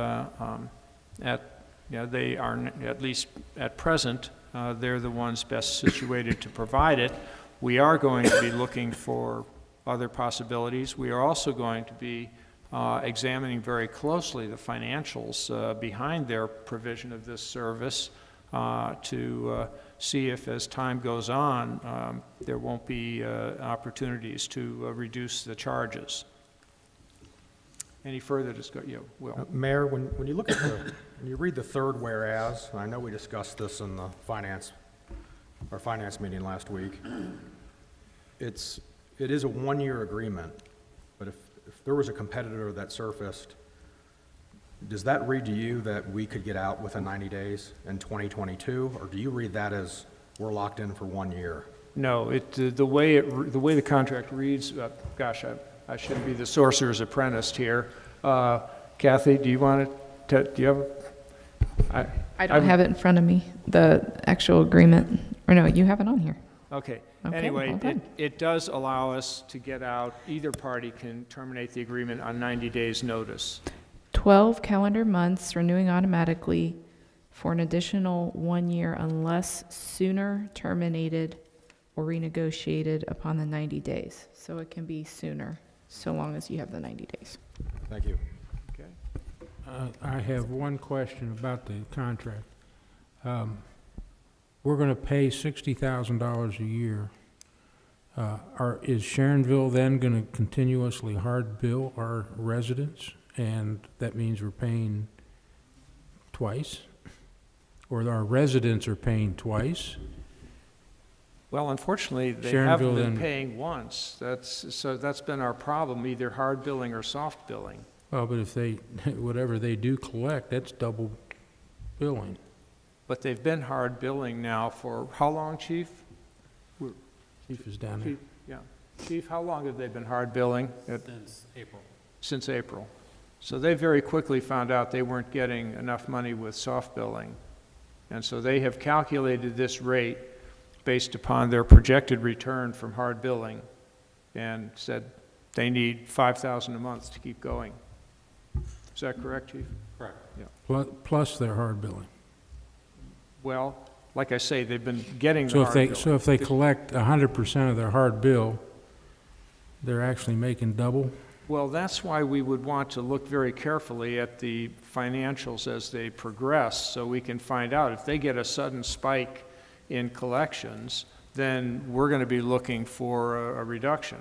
they are, at least at present, they're the ones best situated to provide it. We are going to be looking for other possibilities. We are also going to be examining very closely the financials behind their provision of this service to see if, as time goes on, there won't be opportunities to reduce the charges. Any further discussion? Yeah, Will. Mayor, when you look at when you read the third whereas, and I know we discussed this in the finance meeting last week, it is a 1-year agreement, but if there was a competitor that surfaced, does that read to you that we could get out within 90 days in 2022, or do you read that as we're locked in for 1 year? No, the way the contract reads, gosh, I shouldn't be the sorcerer's apprentice here. Kathy, do you want to, do you have? I don't have it in front of me, the actual agreement. Or no, you have it on here. Okay. Okay, Anyway, well done. it does allow us to get out. Either party can terminate the agreement on 90 days' notice. 12 calendar months, renewing automatically for an additional 1 year unless sooner terminated or renegotiated upon the 90 days. So it can be sooner, so long as you have the 90 days. Thank you. Okay. I have one question about the contract. We're going to pay $60,000 a year. Is Sharonville then going to continuously hard bill our residents? And that means we're paying twice? Or our residents are paying twice? Well, unfortunately, they Sharonville haven't been then- paying once. That's been our problem, either hard billing or soft billing. Well, but if they, whatever they do collect, that's double billing. But they've been hard billing now for, how long, Chief? Chief is down there. Chief, yeah. Chief, how long have they been hard billing? Since April. Since April. So they very quickly found out they weren't getting enough money with soft billing. And so they have calculated this rate based upon their projected return from hard billing and said they need $5,000 a month to keep going. Is that correct, Chief? Correct. Yeah. Plus their hard billing. Well, like I say, they've been getting the So hard if they, billing. so if they collect 100% of their hard bill, they're actually making double? Well, that's why we would want to look very carefully at the financials as they progress, so we can find out if they get a sudden spike in collections, then we're going to be looking for a reduction.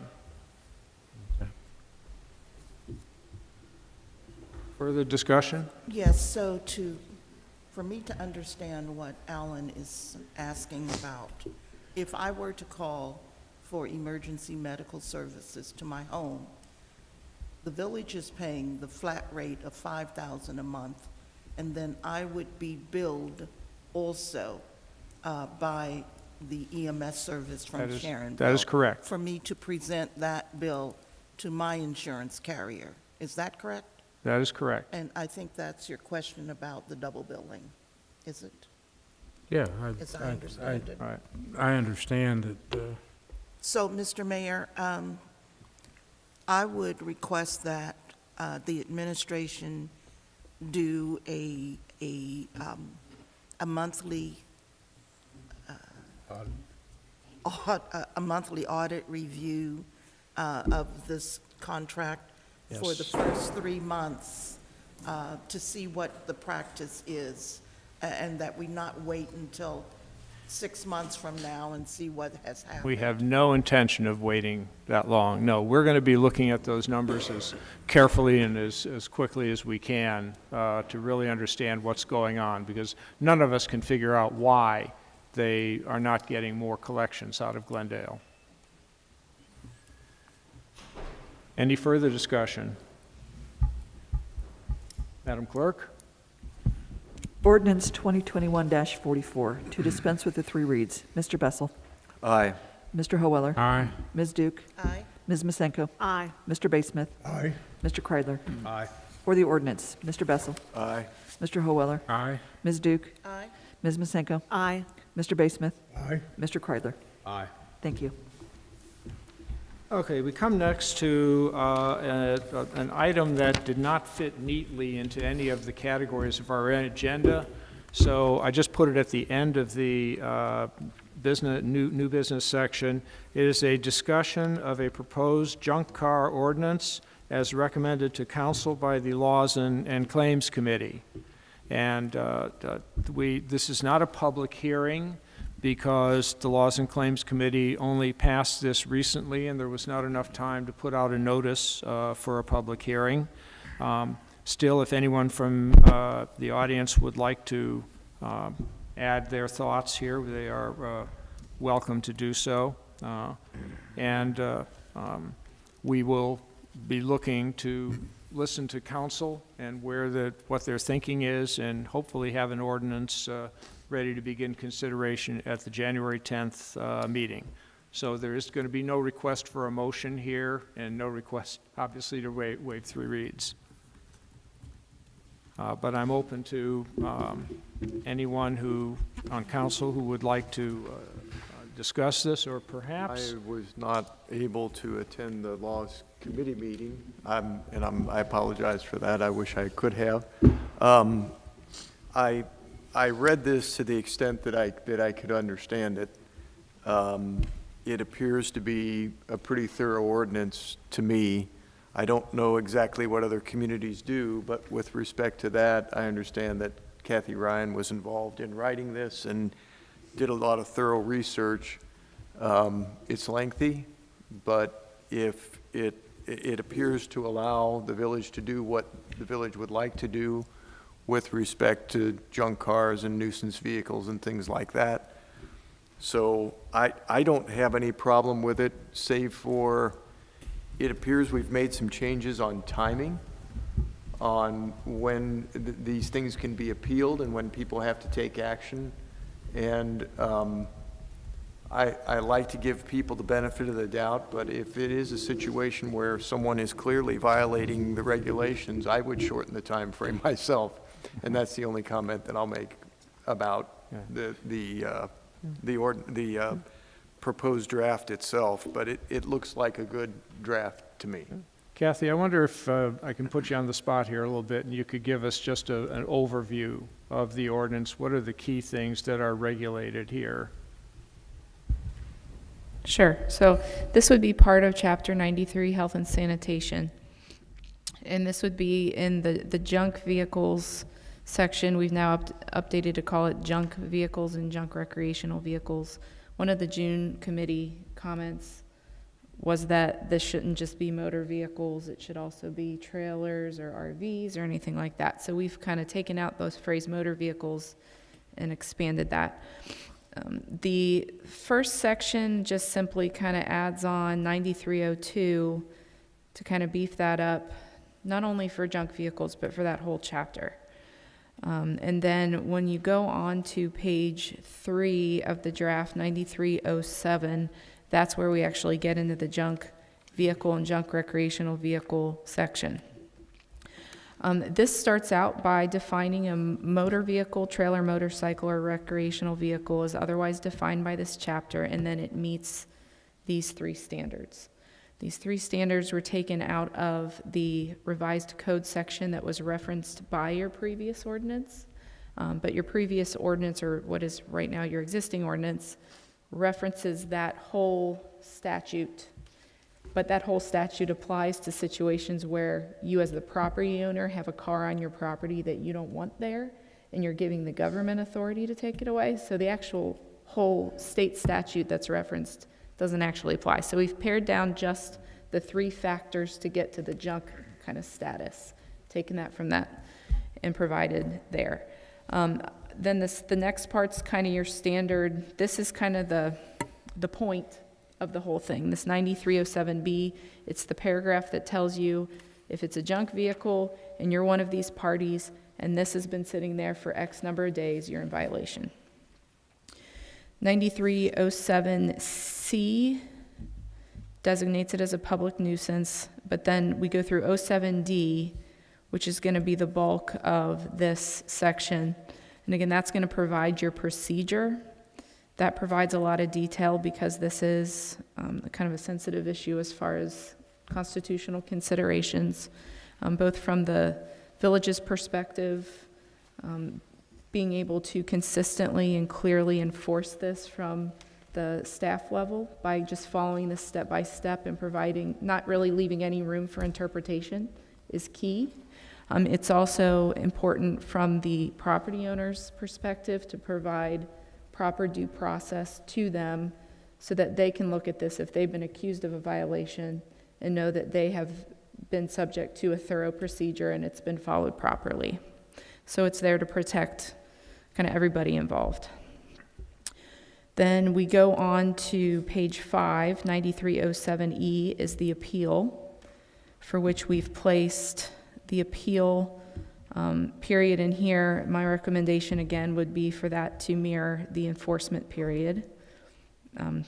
Okay. Further discussion? Yes, so for me to understand what Alan is asking about, if I were to call for emergency medical services to my home, the village is paying the flat rate of $5,000 a month, and then I would be billed also by the EMS service from Sharonville. That is correct. For me to present that bill to my insurance carrier. Is that correct? That is correct. And I think that's your question about the double billing, is it? Yeah, As I understand it. All right. I understand that, So, Mr. Mayor, I would request that the administration do a monthly a monthly audit review of this contract for the first 3 months to see what the practice is, and that we not wait until 6 months from now and see what has happened. We have no intention of waiting that long. No, we're going to be looking at those numbers as carefully and as quickly as we can to really understand what's going on, because none of us can figure out why they are not getting more collections out of Glendale. Any further discussion? Madam Clerk? Ordinance 2021-44, to dispense with the 3 reads. Mr. Bessel? Aye. Mr. Howeller? aye. Ms. Duke? Aye. Ms. Masenko? Aye. Mr. Basemith? Aye. Mr. Kreidler? Aye. For the ordinance, Mr. Bessel? Aye. Mr. Howeller? Aye. Ms. Duke? Aye. Ms. Masenko? Aye. Mr. Basemith? Aye. Mr. Kreidler? Aye. Thank you. Okay, we come next to an item that did not fit neatly into any of the categories of our agenda, so I just put it at the end of the new business section. It is a discussion of a proposed junk car ordinance as recommended to council by the Laws and Claims Committee. And this is not a public hearing, because the Laws and Claims Committee only passed this recently, and there was not enough time to put out a notice for a public hearing. Still, if anyone from the audience would like to add their thoughts here, they are welcome to do so. We will be looking to listen to council and what their thinking is, and hopefully have an ordinance ready to begin consideration at the January 10th meeting. So there is going to be no request for a motion here, and no request, obviously, to waive 3 reads. But I'm open to anyone on council who would like to discuss this, or perhaps... I was not able to attend the Laws Committee meeting, I apologize for that. I wish I could have. I read this to the extent that I could understand it. It appears to be a pretty thorough ordinance to me. I don't know exactly what other communities do, but with respect to that, I understand that Kathy Ryan was involved in writing this and did a lot of thorough research. It's lengthy, but if it appears to allow the village to do what the village would like to do with respect to junk cars and nuisance vehicles and things like that. So I don't have any problem with it, save for, it appears we've made some changes on timing, on when these things can be appealed and when people have to take action. And I like to give people the benefit of the doubt, but if it is a situation where someone is clearly violating the regulations, I would shorten the time frame myself. And that's the only comment that I'll make about the proposed draft itself, but it looks like a good draft to me. Kathy, I wonder if I can put you on the spot here a little bit, and you could give us just an overview of the ordinance. What are the key things that are regulated here? Sure. So this would be part of Chapter 93, Health and Sanitation. And this would be in the junk vehicles section. We've now updated to call it junk vehicles and junk recreational vehicles. One of the June committee comments was that this shouldn't just be motor vehicles, it should also be trailers or RVs or anything like that. So we've kind of taken out those phrase motor vehicles and expanded that. The first section just simply kind of adds on 9302 to kind of beef that up, not only for junk vehicles, but for that whole chapter. And then when you go on to page 3 of the draft 9307, that's where we actually get into the junk vehicle and junk recreational vehicle section. This starts out by defining a motor vehicle, trailer, motorcycle, or recreational vehicle as otherwise defined by this chapter, and then it meets these 3 standards. These 3 standards were taken out of the revised code section that was referenced by your previous ordinance, but your previous ordinance, or what is right now your existing ordinance, references that whole statute. But that whole statute applies to situations where you as the property owner have a car on your property that you don't want there, and you're giving the government authority to take it away. So the actual whole state statute that's referenced doesn't actually apply. So we've pared down just the 3 factors to get to the junk kind of status, taken that from that and provided there. Then the next part's kind of your standard. This is kind of the point of the whole thing. This 9307B, it's the paragraph that tells you if it's a junk vehicle and you're one of these parties and this has been sitting there for X number of days, you're in violation. 9307C designates it as a public nuisance, but then we go through 07D, which is going to be the bulk of this section. And again, that's going to provide your procedure. That provides a lot of detail because this is kind of a sensitive issue as far as constitutional considerations, both from the village's perspective, being able to consistently and clearly enforce this from the staff level by just following this step by step and providing, not really leaving any room for interpretation is key. It's also important from the property owner's perspective to provide proper due process to them so that they can look at this if they've been accused of a violation and know that they have been subject to a thorough procedure and it's been followed properly. So it's there to protect kind of everybody involved. Then we go on to page 5, 9307E is the appeal, for which we've placed the appeal period in here. My recommendation again would be for that to mirror the enforcement period.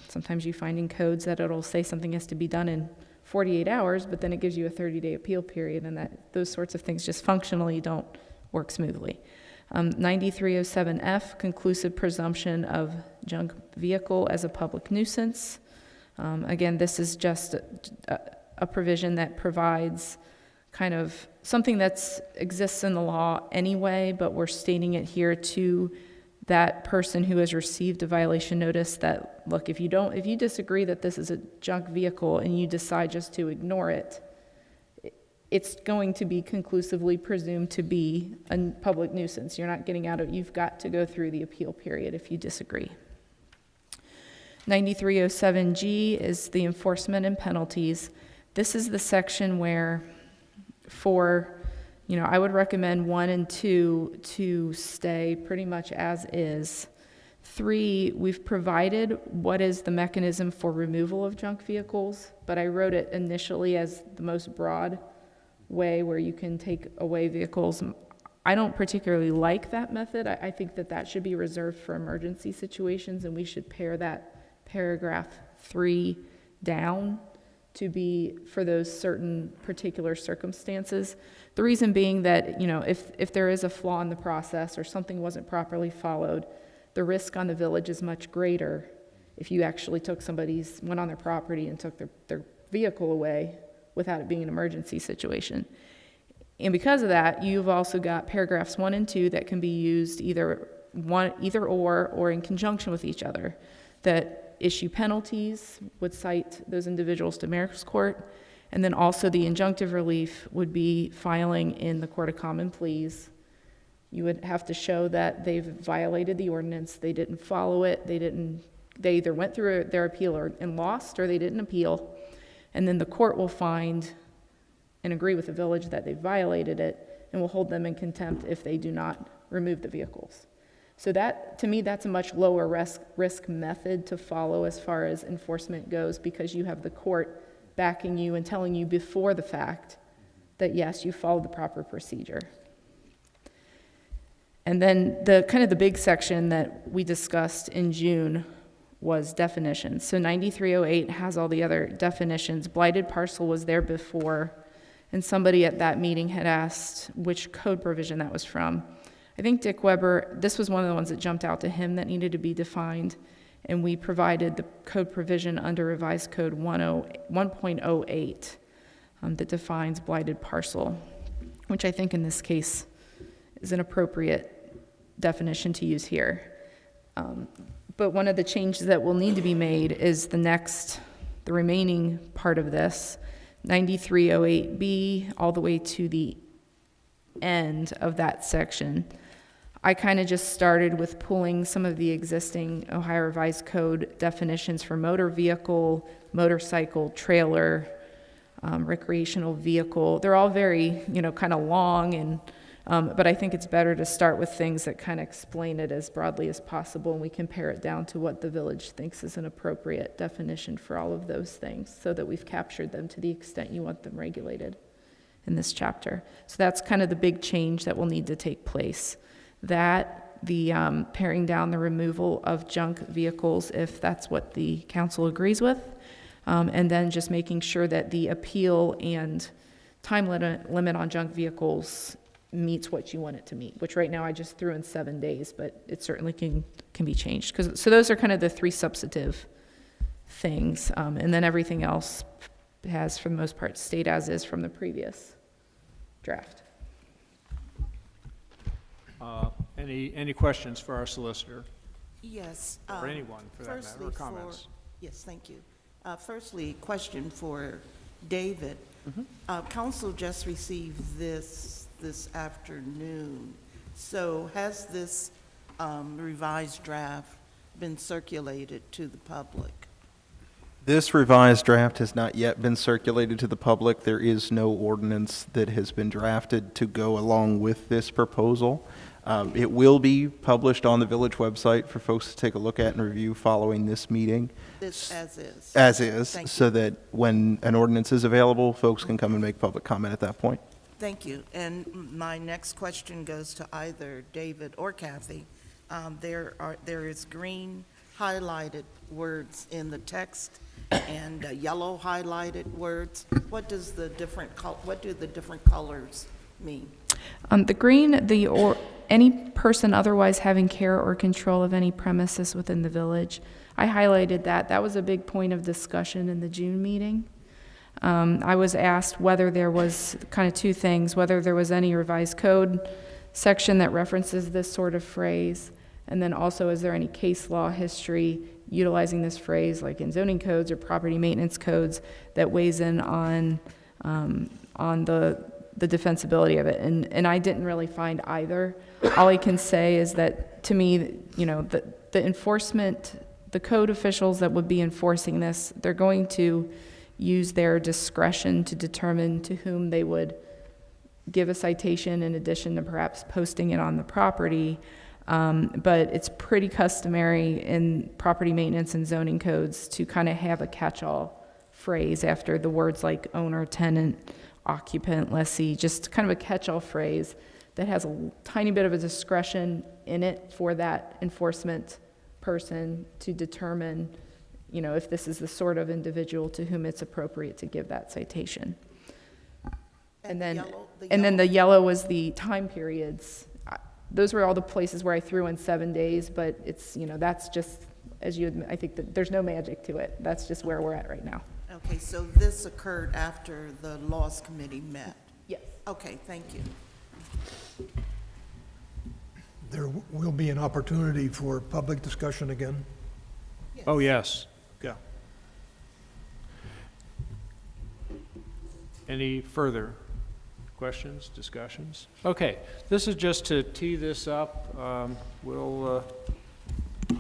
Sometimes you find in codes that it'll say something has to be done in 48 hours, but then it gives you a 30-day appeal period, and that those sorts of things just functionally don't work smoothly. 9307F, conclusive presumption of junk vehicle as a public nuisance. Again, this is just a provision that provides kind of something that exists in the law anyway, but we're stating it here to that person who has received a violation notice that, look, if you disagree that this is a junk vehicle and you decide just to ignore it, it's going to be conclusively presumed to be a public nuisance. You're not getting out of it. You've got to go through the appeal period if you disagree. 9307G is the enforcement and penalties. This is the section where I would recommend 1 and 2 to stay pretty much as is. 3, we've provided what is the mechanism for removal of junk vehicles, but I wrote it initially as the most broad way where you can take away vehicles. I don't particularly like that method. I think that should be reserved for emergency situations, and we should pare that paragraph 3 down to be for those certain particular circumstances. The reason being that, if there is a flaw in the process or something wasn't properly followed, the risk on the village is much greater if you actually went on their property and took their vehicle away without it being an emergency situation. And because of that, you've also got paragraphs 1 and 2 that can be used either or in conjunction with each other, that issue penalties, would cite those individuals to mayor's court, and then also the injunctive relief would be filing in the court of common pleas. You would have to show that they've violated the ordinance, they didn't follow it, they either went through their appeal and lost, or they didn't appeal, and then the court will find and agree with the village that they violated it and will hold them in contempt if they do not remove the vehicles. So that, to me, that's a much lower risk method to follow as far as enforcement goes, because you have the court backing you and telling you before the fact that yes, you followed the proper procedure. And then the big section that we discussed in June was definitions. So 9308 has all the other definitions. Blighted parcel was there before, and somebody at that meeting had asked which code provision that was from. I think Dick Weber, this was one of the ones that jumped out to him that needed to be defined, and we provided the code provision under revised code 1.08 that defines blighted parcel, which I think in this case is an appropriate definition to use here. But one of the changes that will need to be made is the remaining part of this, 9308B, all the way to the end of that section. I kind of just started with pulling some of the existing Ohio Revised Code definitions for motor vehicle, motorcycle, trailer, recreational vehicle. They're all very, kind of long, and but I think it's better to start with things that kind of explain it as broadly as possible, and we can pare it down to what the village thinks is an appropriate definition for all of those things, so that we've captured them to the extent you want them regulated in this chapter. So that's kind of the big change that will need to take place. That, the paring down the removal of junk vehicles, if that's what the council agrees with, and then just making sure that the appeal and time limit on junk vehicles meets what you want it to meet, which right now I just threw in 7 days, but it certainly can be changed. So those are kind of the 3 substantive things, and then everything else has, for the most part, stayed as is from the previous draft. Any questions for our solicitor? Yes. Or anyone, for that matter, or comments? Yes, thank you. Firstly, question for David. Council just received this afternoon. So has this revised draft been circulated to the public? This revised draft has not yet been circulated to the public. There is no ordinance that has been drafted to go along with this proposal. It will be published on the village website for folks to take a look at and review following this meeting. This as is? As is, Thank so you. that when an ordinance is available, folks can come and make public comment at that point. Thank you. And my next question goes to either David or Kathy. There is green highlighted words in the text and yellow highlighted words. What do the different colors mean? The green, or any person otherwise having care or control of any premises within the village. I highlighted that. That was a big point of discussion in the June meeting. I was asked whether there was kind of two things, whether there was any revised code section that references this sort of phrase, and then also is there any case law history utilizing this phrase, like in zoning codes or property maintenance codes, that weighs in on the defensibility of it. And I didn't really find either. All I can say is that, to me, you know, the enforcement, the code officials that would be enforcing this, they're going to use their discretion to determine to whom they would give a citation in addition to perhaps posting it on the property. But it's pretty customary in property maintenance and zoning codes to kind of have a catch-all phrase after the words like owner, tenant, occupant, lessee, just kind of a catch-all phrase that has a tiny bit of a discretion in it for that enforcement person to determine, you know, if this is the sort of individual to whom it's appropriate to give that citation. And then the yellow was the time periods. Those were all the places where I threw in 7 days, but it's, you know, that's just, as you admit, I think that there's no magic to it. That's just where we're at right now. Okay, so this occurred after the laws committee met? Yes. Okay, thank you. There will be an opportunity for public discussion again. Oh, yes. Yeah. Any further questions, discussions? Okay, this is just to tee this up. We'll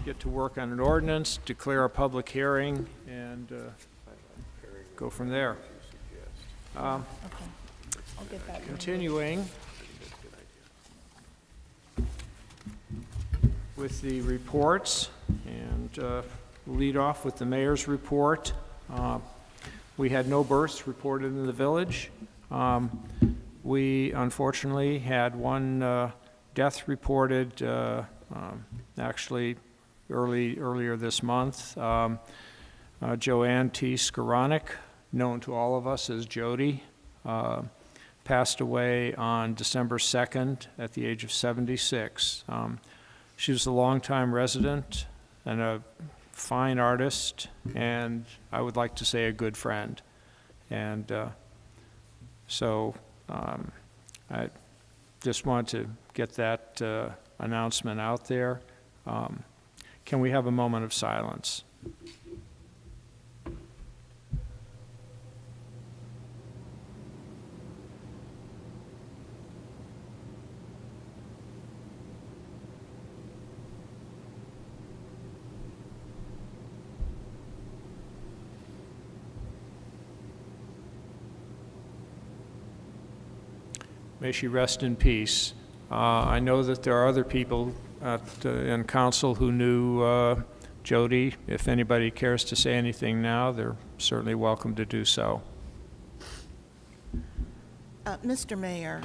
get to work on an ordinance, declare a public hearing, and go from there. I'll get that. Continuing with the reports, and lead off with the mayor's report. We had no births reported in the village. We unfortunately had one death reported actually earlier this month. Joanne T. Skoranek, known to all of us as Jody, passed away on December 2nd at the age of 76. She was a longtime resident and a fine artist, and I would like to say a good friend. And so I just want to get that announcement out there. Can we have a moment of silence? May she rest in peace. I know that there are other people in council who knew Jody. If anybody cares to say anything now, they're certainly welcome to do so. Mr. Mayor,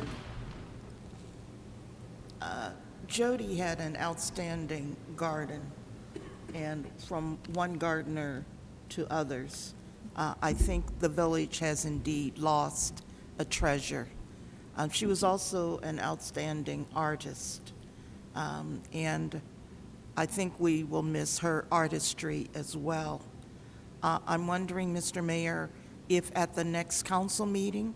Jody had an outstanding garden, and from one gardener to others, I think the village has indeed lost a treasure. She was also an outstanding artist, and I think we will miss her artistry as well. I'm wondering, Mr. Mayor, if at the next council meeting,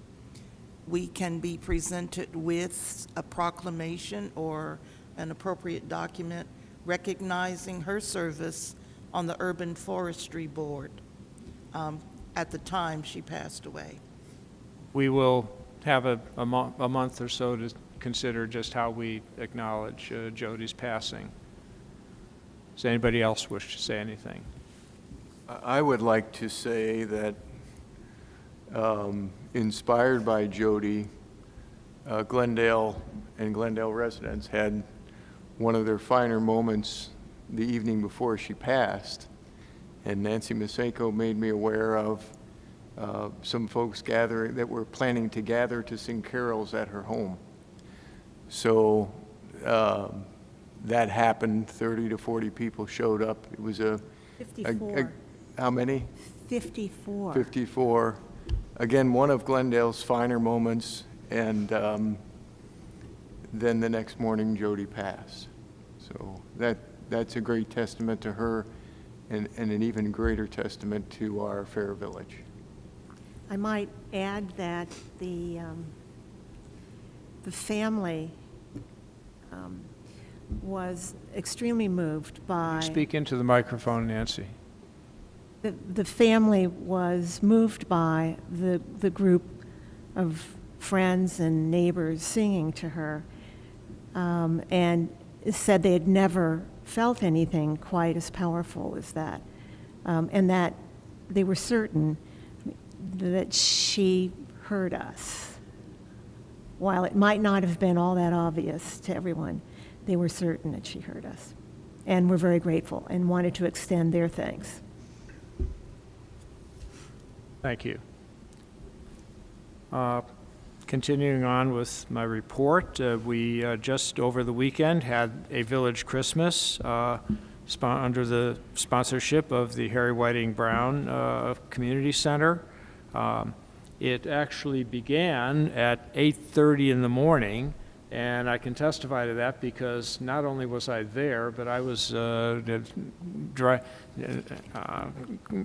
we can be presented with a proclamation or an appropriate document recognizing her service on the Urban Forestry Board at the time she passed away. We will have a month or so to consider just how we acknowledge Jody's passing. Does anybody else wish to say anything? I would like to say that inspired by Jody, Glendale and Glendale residents had one of their finer moments the evening before she passed, and Nancy Masenko made me aware of some folks gathering that were planning to gather to sing carols at her home. So that happened. 30 to 40 people showed up. It was 54. How many? 54. 54. Again, one of Glendale's finer moments, and then the next morning Jody passed. So that's a great testament to her, and an even greater testament to our fair village. I might add that the family was extremely moved by... Speak into the microphone, Nancy. The family was moved by the group of friends and neighbors singing to her, and said they had never felt anything quite as powerful as that, and that they were certain that she heard us. While it might not have been all that obvious to everyone, they were certain that she heard us, and were very grateful and wanted to extend their thanks. Thank you. Continuing on with my report, we just over the weekend had a village Christmas under the sponsorship of the Harry Whiting Brown Community Center. It actually began at 8:30 in the morning, and I can testify to that because not only was I there, but I was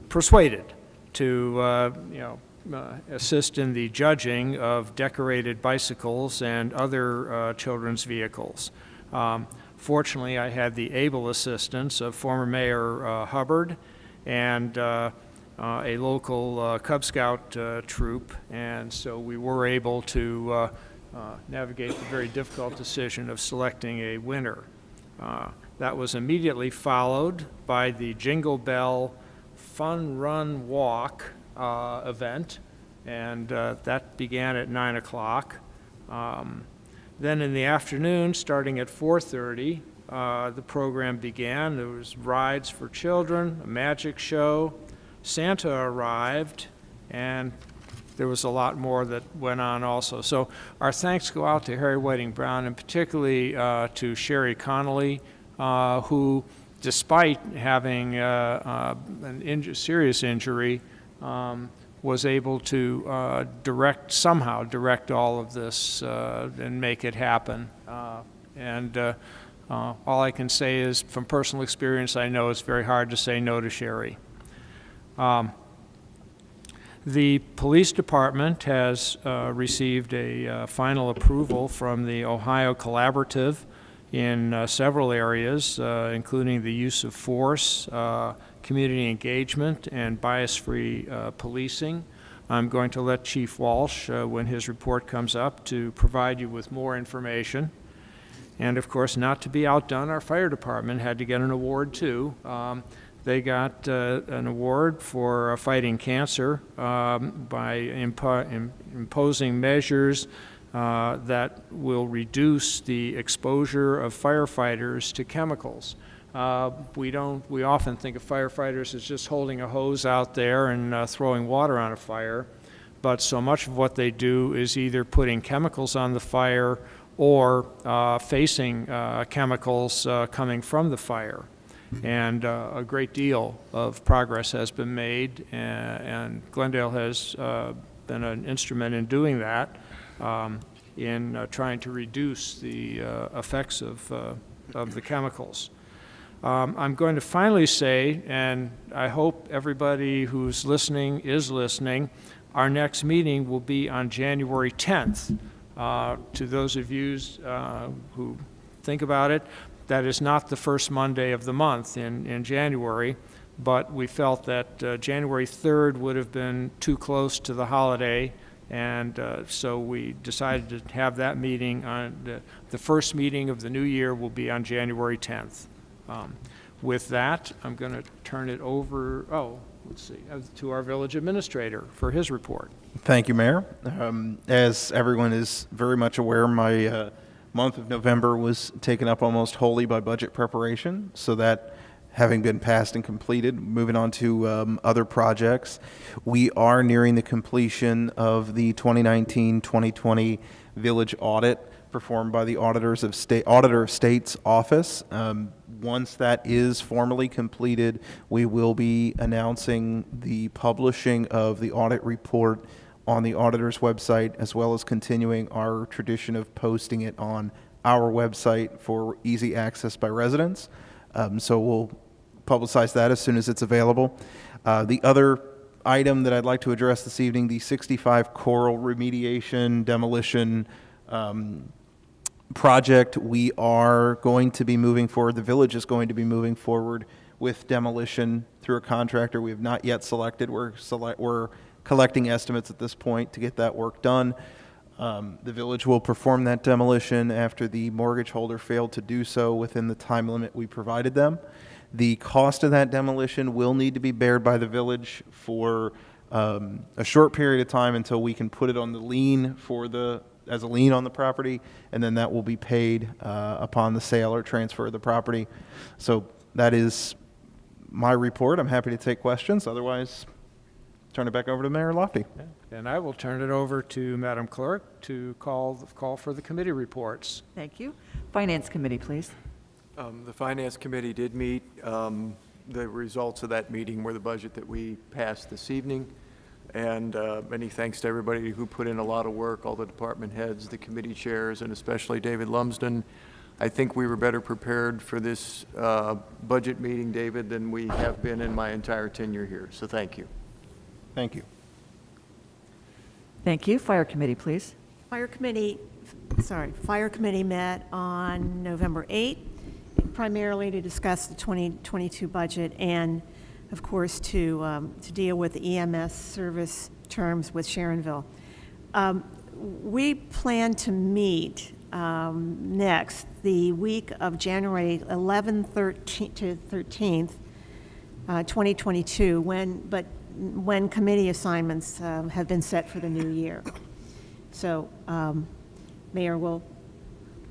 persuaded to assist in the judging of decorated bicycles and other children's vehicles. Fortunately, I had the able assistance of former Mayor Hubbard and a local Cub Scout troop, and so we were able to navigate the very difficult decision of selecting a winner. That was immediately followed by the Jingle Bell Fun Run Walk event, and that began at 9 o'clock. Then in the afternoon, starting at 4:30, the program began. There was rides for children, a magic show, Santa arrived, and there was a lot more that went on also. So our thanks go out to Harry Whiting Brown, and particularly to Sherry Connolly, who, despite having serious injury, was able to somehow direct all of this and make it happen. All I can say is, from personal experience, I know it's very hard to say no to Sherry. The police department has received a final approval from the Ohio Collaborative in several areas, including the use of force, community engagement, and bias-free policing. I'm going to let Chief Walsh, when his report comes up, to provide you with more information. And of course, not to be outdone, our fire department had to get an award too. They got an award for fighting cancer by imposing measures that will reduce the exposure of firefighters to chemicals. We often think of firefighters as just holding a hose out there and throwing water on a fire, but so much of what they do is either putting chemicals on the fire or facing chemicals coming from the fire. And a great deal of progress has been made, and Glendale has been an instrument in doing that, in trying to reduce the effects of the chemicals. I'm going to finally say, and I hope everybody who's listening is listening, our next meeting will be on January 10th. To those of you who think about it, that is not the first Monday of the month in January, but we felt that January 3rd would have been too close to the holiday, and so we decided to have that meeting on the first meeting of the new year will be on January 10th. With that, I'm going to turn it over, to our village administrator for his report. Thank you, Mayor. As everyone is very much aware, my month of November was taken up almost wholly by budget preparation, so that having been passed and completed, moving on to other projects, we are nearing the completion of the 2019-2020 village audit performed by the Auditor of State's office. Once that is formally completed, we will be announcing the publishing of the audit report on the auditor's website, as well as continuing our tradition of posting it on our website for easy access by residents. So we'll publicize that as soon as it's available. The other item that I'd like to address this evening, the 65 Coral remediation demolition project. We are going to be moving forward. The village is going to be moving forward with demolition through a contractor we have not yet selected. We're collecting estimates at this point to get that work done. The village will perform that demolition after the mortgage holder failed to do so within the time limit we provided them. The cost of that demolition will need to be bared by the village for a short period of time until we can put it on the lien as a lien on the property, and then that will be paid upon the sale or transfer of the property. So that is my report. I'm happy to take questions. Otherwise, turn it back over to Mayor Lofty. And I will turn it over to Madam Clerk to call for the committee reports. Thank you. Finance Committee, please. The Finance Committee did meet. The results of that meeting were the budget that we passed this evening. And many thanks to everybody who put in a lot of work, all the department heads, the committee chairs, and especially David Lumsden. I think we were better prepared for this budget meeting, David, than we have been in my entire tenure here. So thank you. Thank you. Thank you. Fire Committee, please. Fire Committee met on November 8th, primarily to discuss the 2022 budget and, of course, to deal with the EMS service terms with Sharonville. We plan to meet next the week of January 11th to 13th, 2022, when committee assignments have been set for the new year. So, Mayor, we'll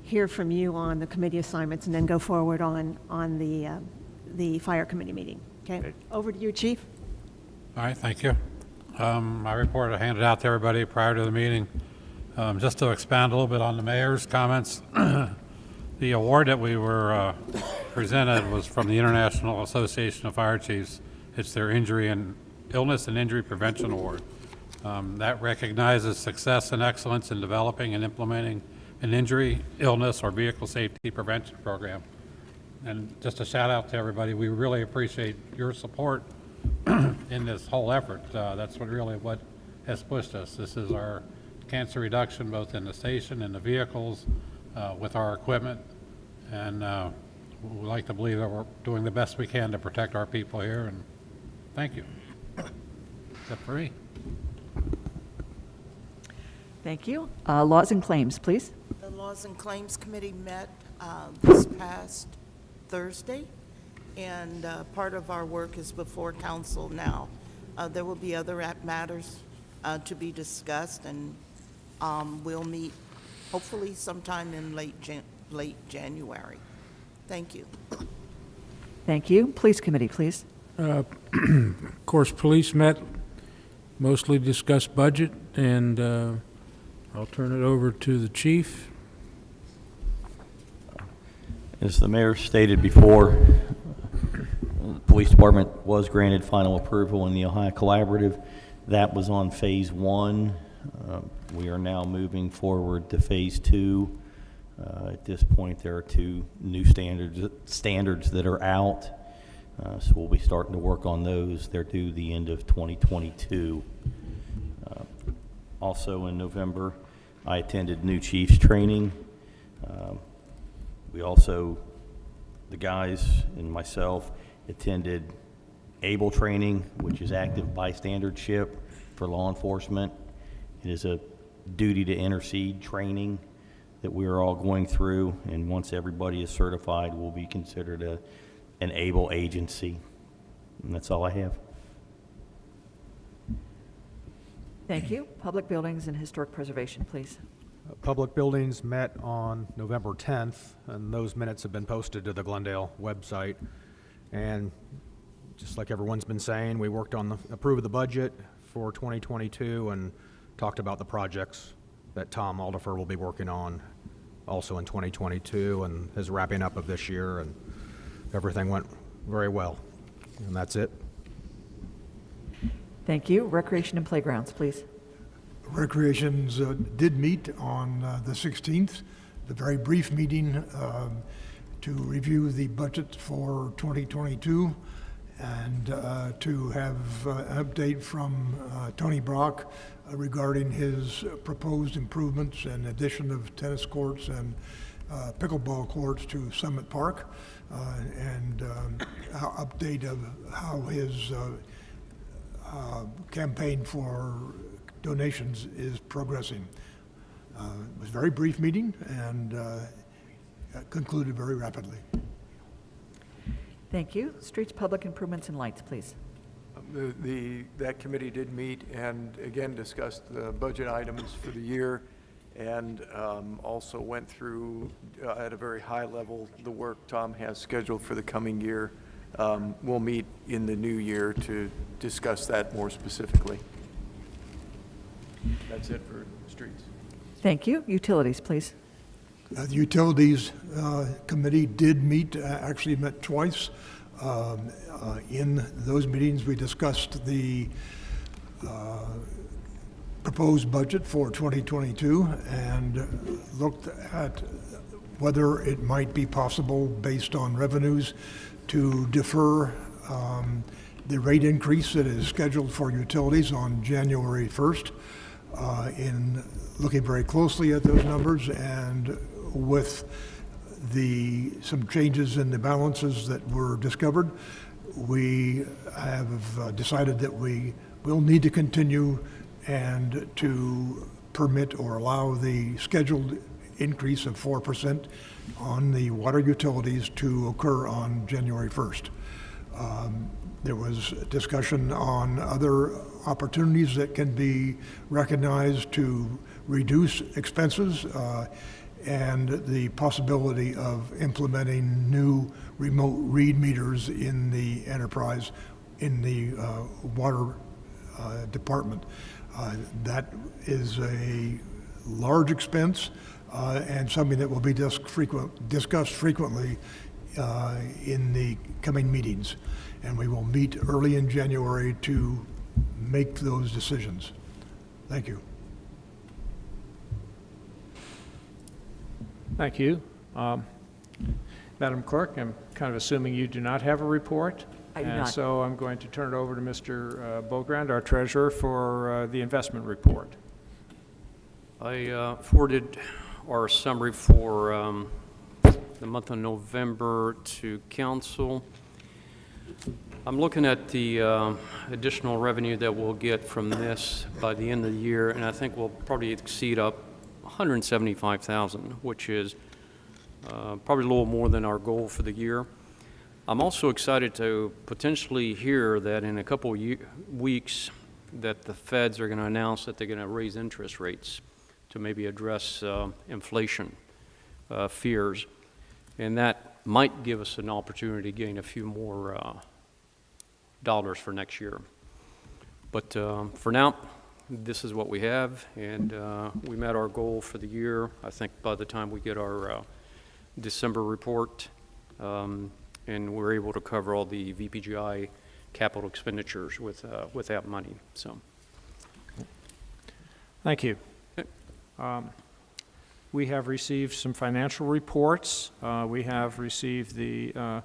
hear from you on the committee assignments and then go forward on the Fire Committee meeting. Okay, over to you, Chief. All right, thank you. My report I handed out to everybody prior to the meeting. Just to expand a little bit on the mayor's comments, the award that we were presented was from the International Association of Fire Chiefs. It's their Illness and Injury Prevention Award. That recognizes success and excellence in developing and implementing an injury, illness, or vehicle safety prevention program. And just a shout out to everybody, we really appreciate your support in this whole effort. That's what has pushed us. This is our cancer reduction, both in the station and the vehicles, with our equipment. And we like to believe that we're doing the best we can to protect our people here, and thank you. Except for me. Thank you. Laws and Claims, please. The Laws and Claims Committee met this past Thursday, and part of our work is before council now. There will be other matters to be discussed, and we'll meet hopefully sometime in late January. Thank you. Thank you. Police Committee, please. Of course, police met, mostly discussed budget, and I'll turn it over to the chief. As the mayor stated before, the police department was granted final approval in the Ohio Collaborative. That was on phase 1. We are now moving forward to phase 2. At this point, there are 2 new standards that are out. So we'll be starting to work on those. They're due the end of 2022. Also in November, I attended new chiefs training. We also, the guys and myself, attended ABLE training, which is active bystandership for law enforcement. It is a duty to intercede training that we are all going through, and once everybody is certified, we'll be considered an ABLE agency. And that's all I have. Thank you. Public Buildings and Historic Preservation, please. Public Buildings met on November 10th, and those minutes have been posted to the Glendale website. And just like everyone's been saying, we worked on approved the budget for 2022 and talked about the projects that Tom Aldifer will be working on also in 2022 and his wrapping up of this year, and everything went very well. And that's it. Thank you. Recreation and Playgrounds, please. Recreations did meet on the 16th, the very brief meeting to review the budget for 2022. and to have an update from Tony Brock regarding his proposed improvements and addition of tennis courts and pickleball courts to Summit Park, and update of how his campaign for donations is progressing. It was a very brief meeting and concluded very rapidly. Thank you. Streets, Public Improvements, and Lights, please. That committee did meet and again discussed the budget items for the year, and also went through at a very high level the work Tom has scheduled for the coming year. We'll meet in the new year to discuss that more specifically. That's it for streets. Thank you. Utilities, please. The Utilities Committee did meet, actually met twice. In those meetings, we discussed the proposed budget for 2022 and looked at whether it might be possible, based on revenues, to defer the rate increase that is scheduled for utilities on January 1st. In looking very closely at those numbers, and with some changes in the balances that were discovered, we have decided that we will need to continue and to permit or allow the scheduled increase of 4% on the water utilities to occur on January 1st. There was discussion on other opportunities that can be recognized to reduce expenses, and the possibility of implementing new remote read meters in the enterprise in the water department. That is a large expense and something that will be discussed frequently in the coming meetings. And we will meet early in January to make those decisions. Thank you. Thank you. Madam Clerk, I'm kind of assuming you do not have a report. I do not. And so I'm going to turn it over to Mr. Beaugrand, our treasurer, for the investment report. I forwarded our summary for the month of November to council. I'm looking at the additional revenue that we'll get from this by the end of the year, and I think we'll probably exceed up $175,000, which is probably a little more than our goal for the year. I'm also excited to potentially hear that in a couple of weeks that the feds are going to announce that they're going to raise interest rates to maybe address inflation fears, and that might give us an opportunity to gain a few more dollars for next year. But for now, this is what we have, and we met our goal for the year. I think by the time we get our December report, and we're able to cover all the VPGI capital expenditures with that money. So, thank you. We have received some financial reports. We have received the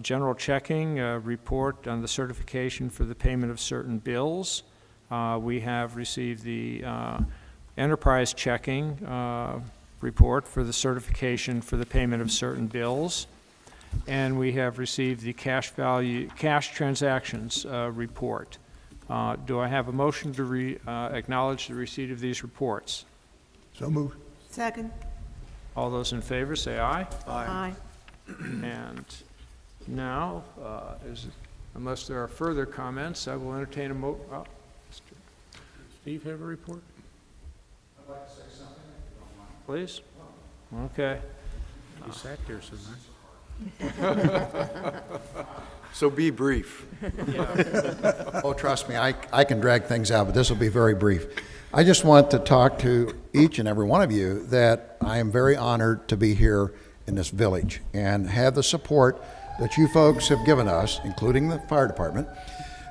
general checking report on the certification for the payment of certain bills. We have received the enterprise checking report for the certification for the payment of certain bills. And we have received the cash transactions report. Do I have a motion to acknowledge the receipt of these reports? So moved. Second. All those in favor say aye. Aye. And now, unless there are further comments, I will entertain a Steve have a report? I'd like to say something, if you don't mind. please. Okay. You sat there so nice. So be brief. Oh, trust me, I can drag things out, but this will be very brief. I just want to talk to each and every one of you that I am very honored to be here in this village and have the support that you folks have given us, including the fire department.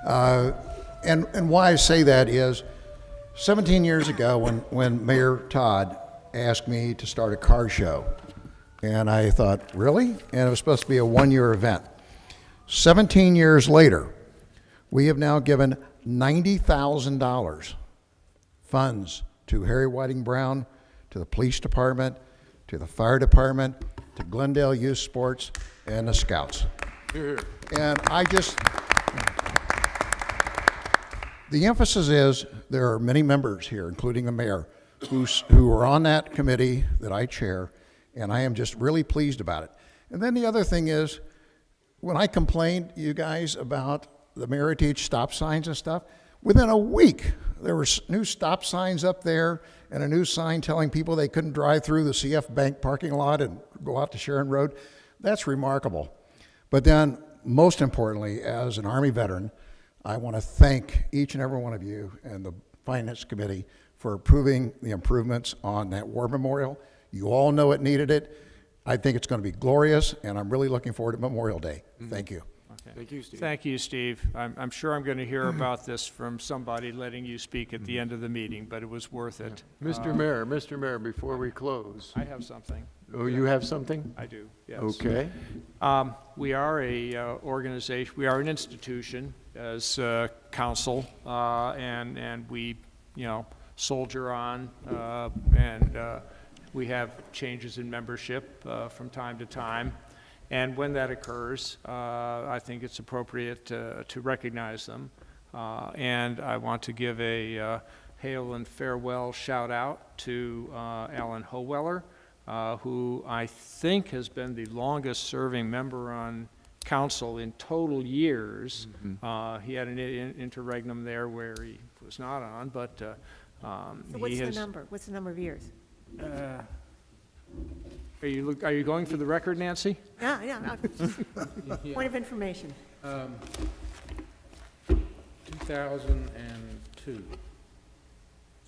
And why I say that is 17 years ago when Mayor Todd asked me to start a car show, and I thought, really? And it was supposed to be a one-year event. 17 years later, we have now given $90,000 funds to Harry Whiting Brown, to the police department, to the fire department, to Glendale Youth Sports, and the Scouts. And the emphasis is there are many members here, including the mayor, who are on that committee that I chair, and I am just really pleased about it. And then the other thing is, when I complained, you guys, about the Meritage stop signs and stuff, within a week, there were new stop signs up there and a new sign telling people they couldn't drive through the CF Bank parking lot and go out to Sharon Road. That's remarkable. But then, most importantly, as an Army veteran, I want to thank each and every one of you and the Finance Committee for approving the improvements on that war memorial. You all know it needed it. I think it's going to be glorious, and I'm really looking forward to Memorial Day. Thank you. Okay. Thank you, Steve. Thank you, Steve. I'm sure I'm going to hear about this from somebody letting you speak at the end of the meeting, but it was worth it. Mr. Mayor, before we close. I have something. Oh, you have something? I do, yes. Okay. We are a organization, we are an institution as council, and we, soldier on, and we have changes in membership from time to time. And when that occurs, I think it's appropriate to recognize them. And I want to give a hail and farewell shout out to Alan Howeller, who I think has been the longest serving member on council in total years. He had an interregnum there where he was not on, but So what's the number? What's the number of years? Are you going for the record, Nancy? Yeah. Point of information. 2002.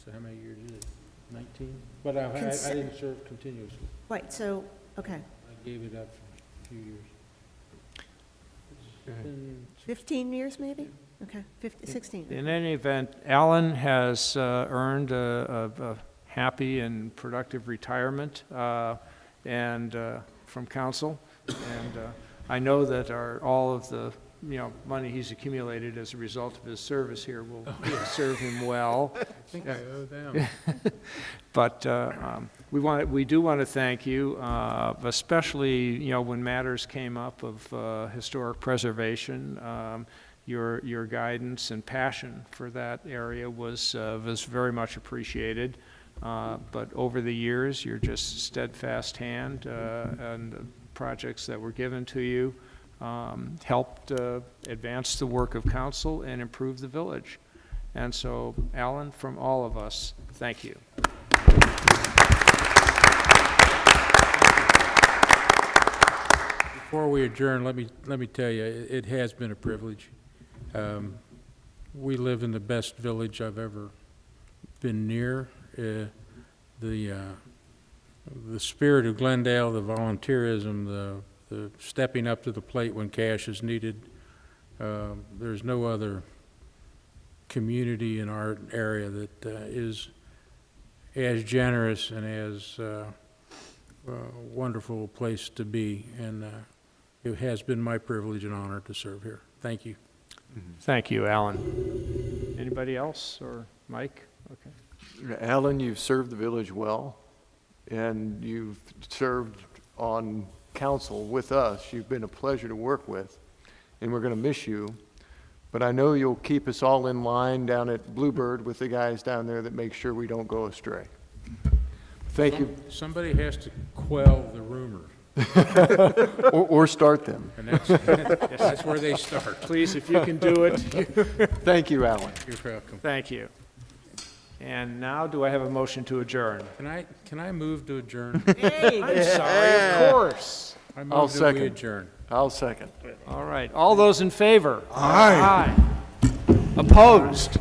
So how many years is it? 19? But I didn't serve continuously. Right, so, okay. I gave it up for a few years. It's been 15 years, maybe? Okay, 16. In any event, Alan has earned a happy and productive retirement and from council, and I know that all of the money he's accumulated as a result of his service here will serve him well. I think I owe them. But we do want to thank you, especially when matters came up of historic preservation. Your guidance and passion for that area was very much appreciated. But over the years, your just steadfast hand and the projects that were given to you helped advance the work of council and improve the village. And so, Alan, from all of us, thank you. Before we adjourn, let me tell you, it has been a privilege. We live in the best village I've ever been near. The spirit of Glendale, the volunteerism, the stepping up to the plate when cash is needed. There's no other community in our area that is as generous and as wonderful a place to be. And it has been my privilege and honor to serve here. Thank you. Thank you, Alan. Anybody else, or Mike? Okay. Alan, you've served the village well, and you've served on council with us. You've been a pleasure to work with, and we're going to miss you. But I know you'll keep us all in line down at Bluebird with the guys down there that make sure we don't go astray. Thank you. Somebody has to quell the rumor. or start them. And that's where they start. Please, if you can do it. Thank you, Alan. You're welcome. Thank you. And now, do I have a motion to adjourn? Can I move to adjourn? Hey, I'm sorry, of course. I move I'll that second. we adjourn. I'll second. All right. All those in favor? Aye. Aye. Opposed?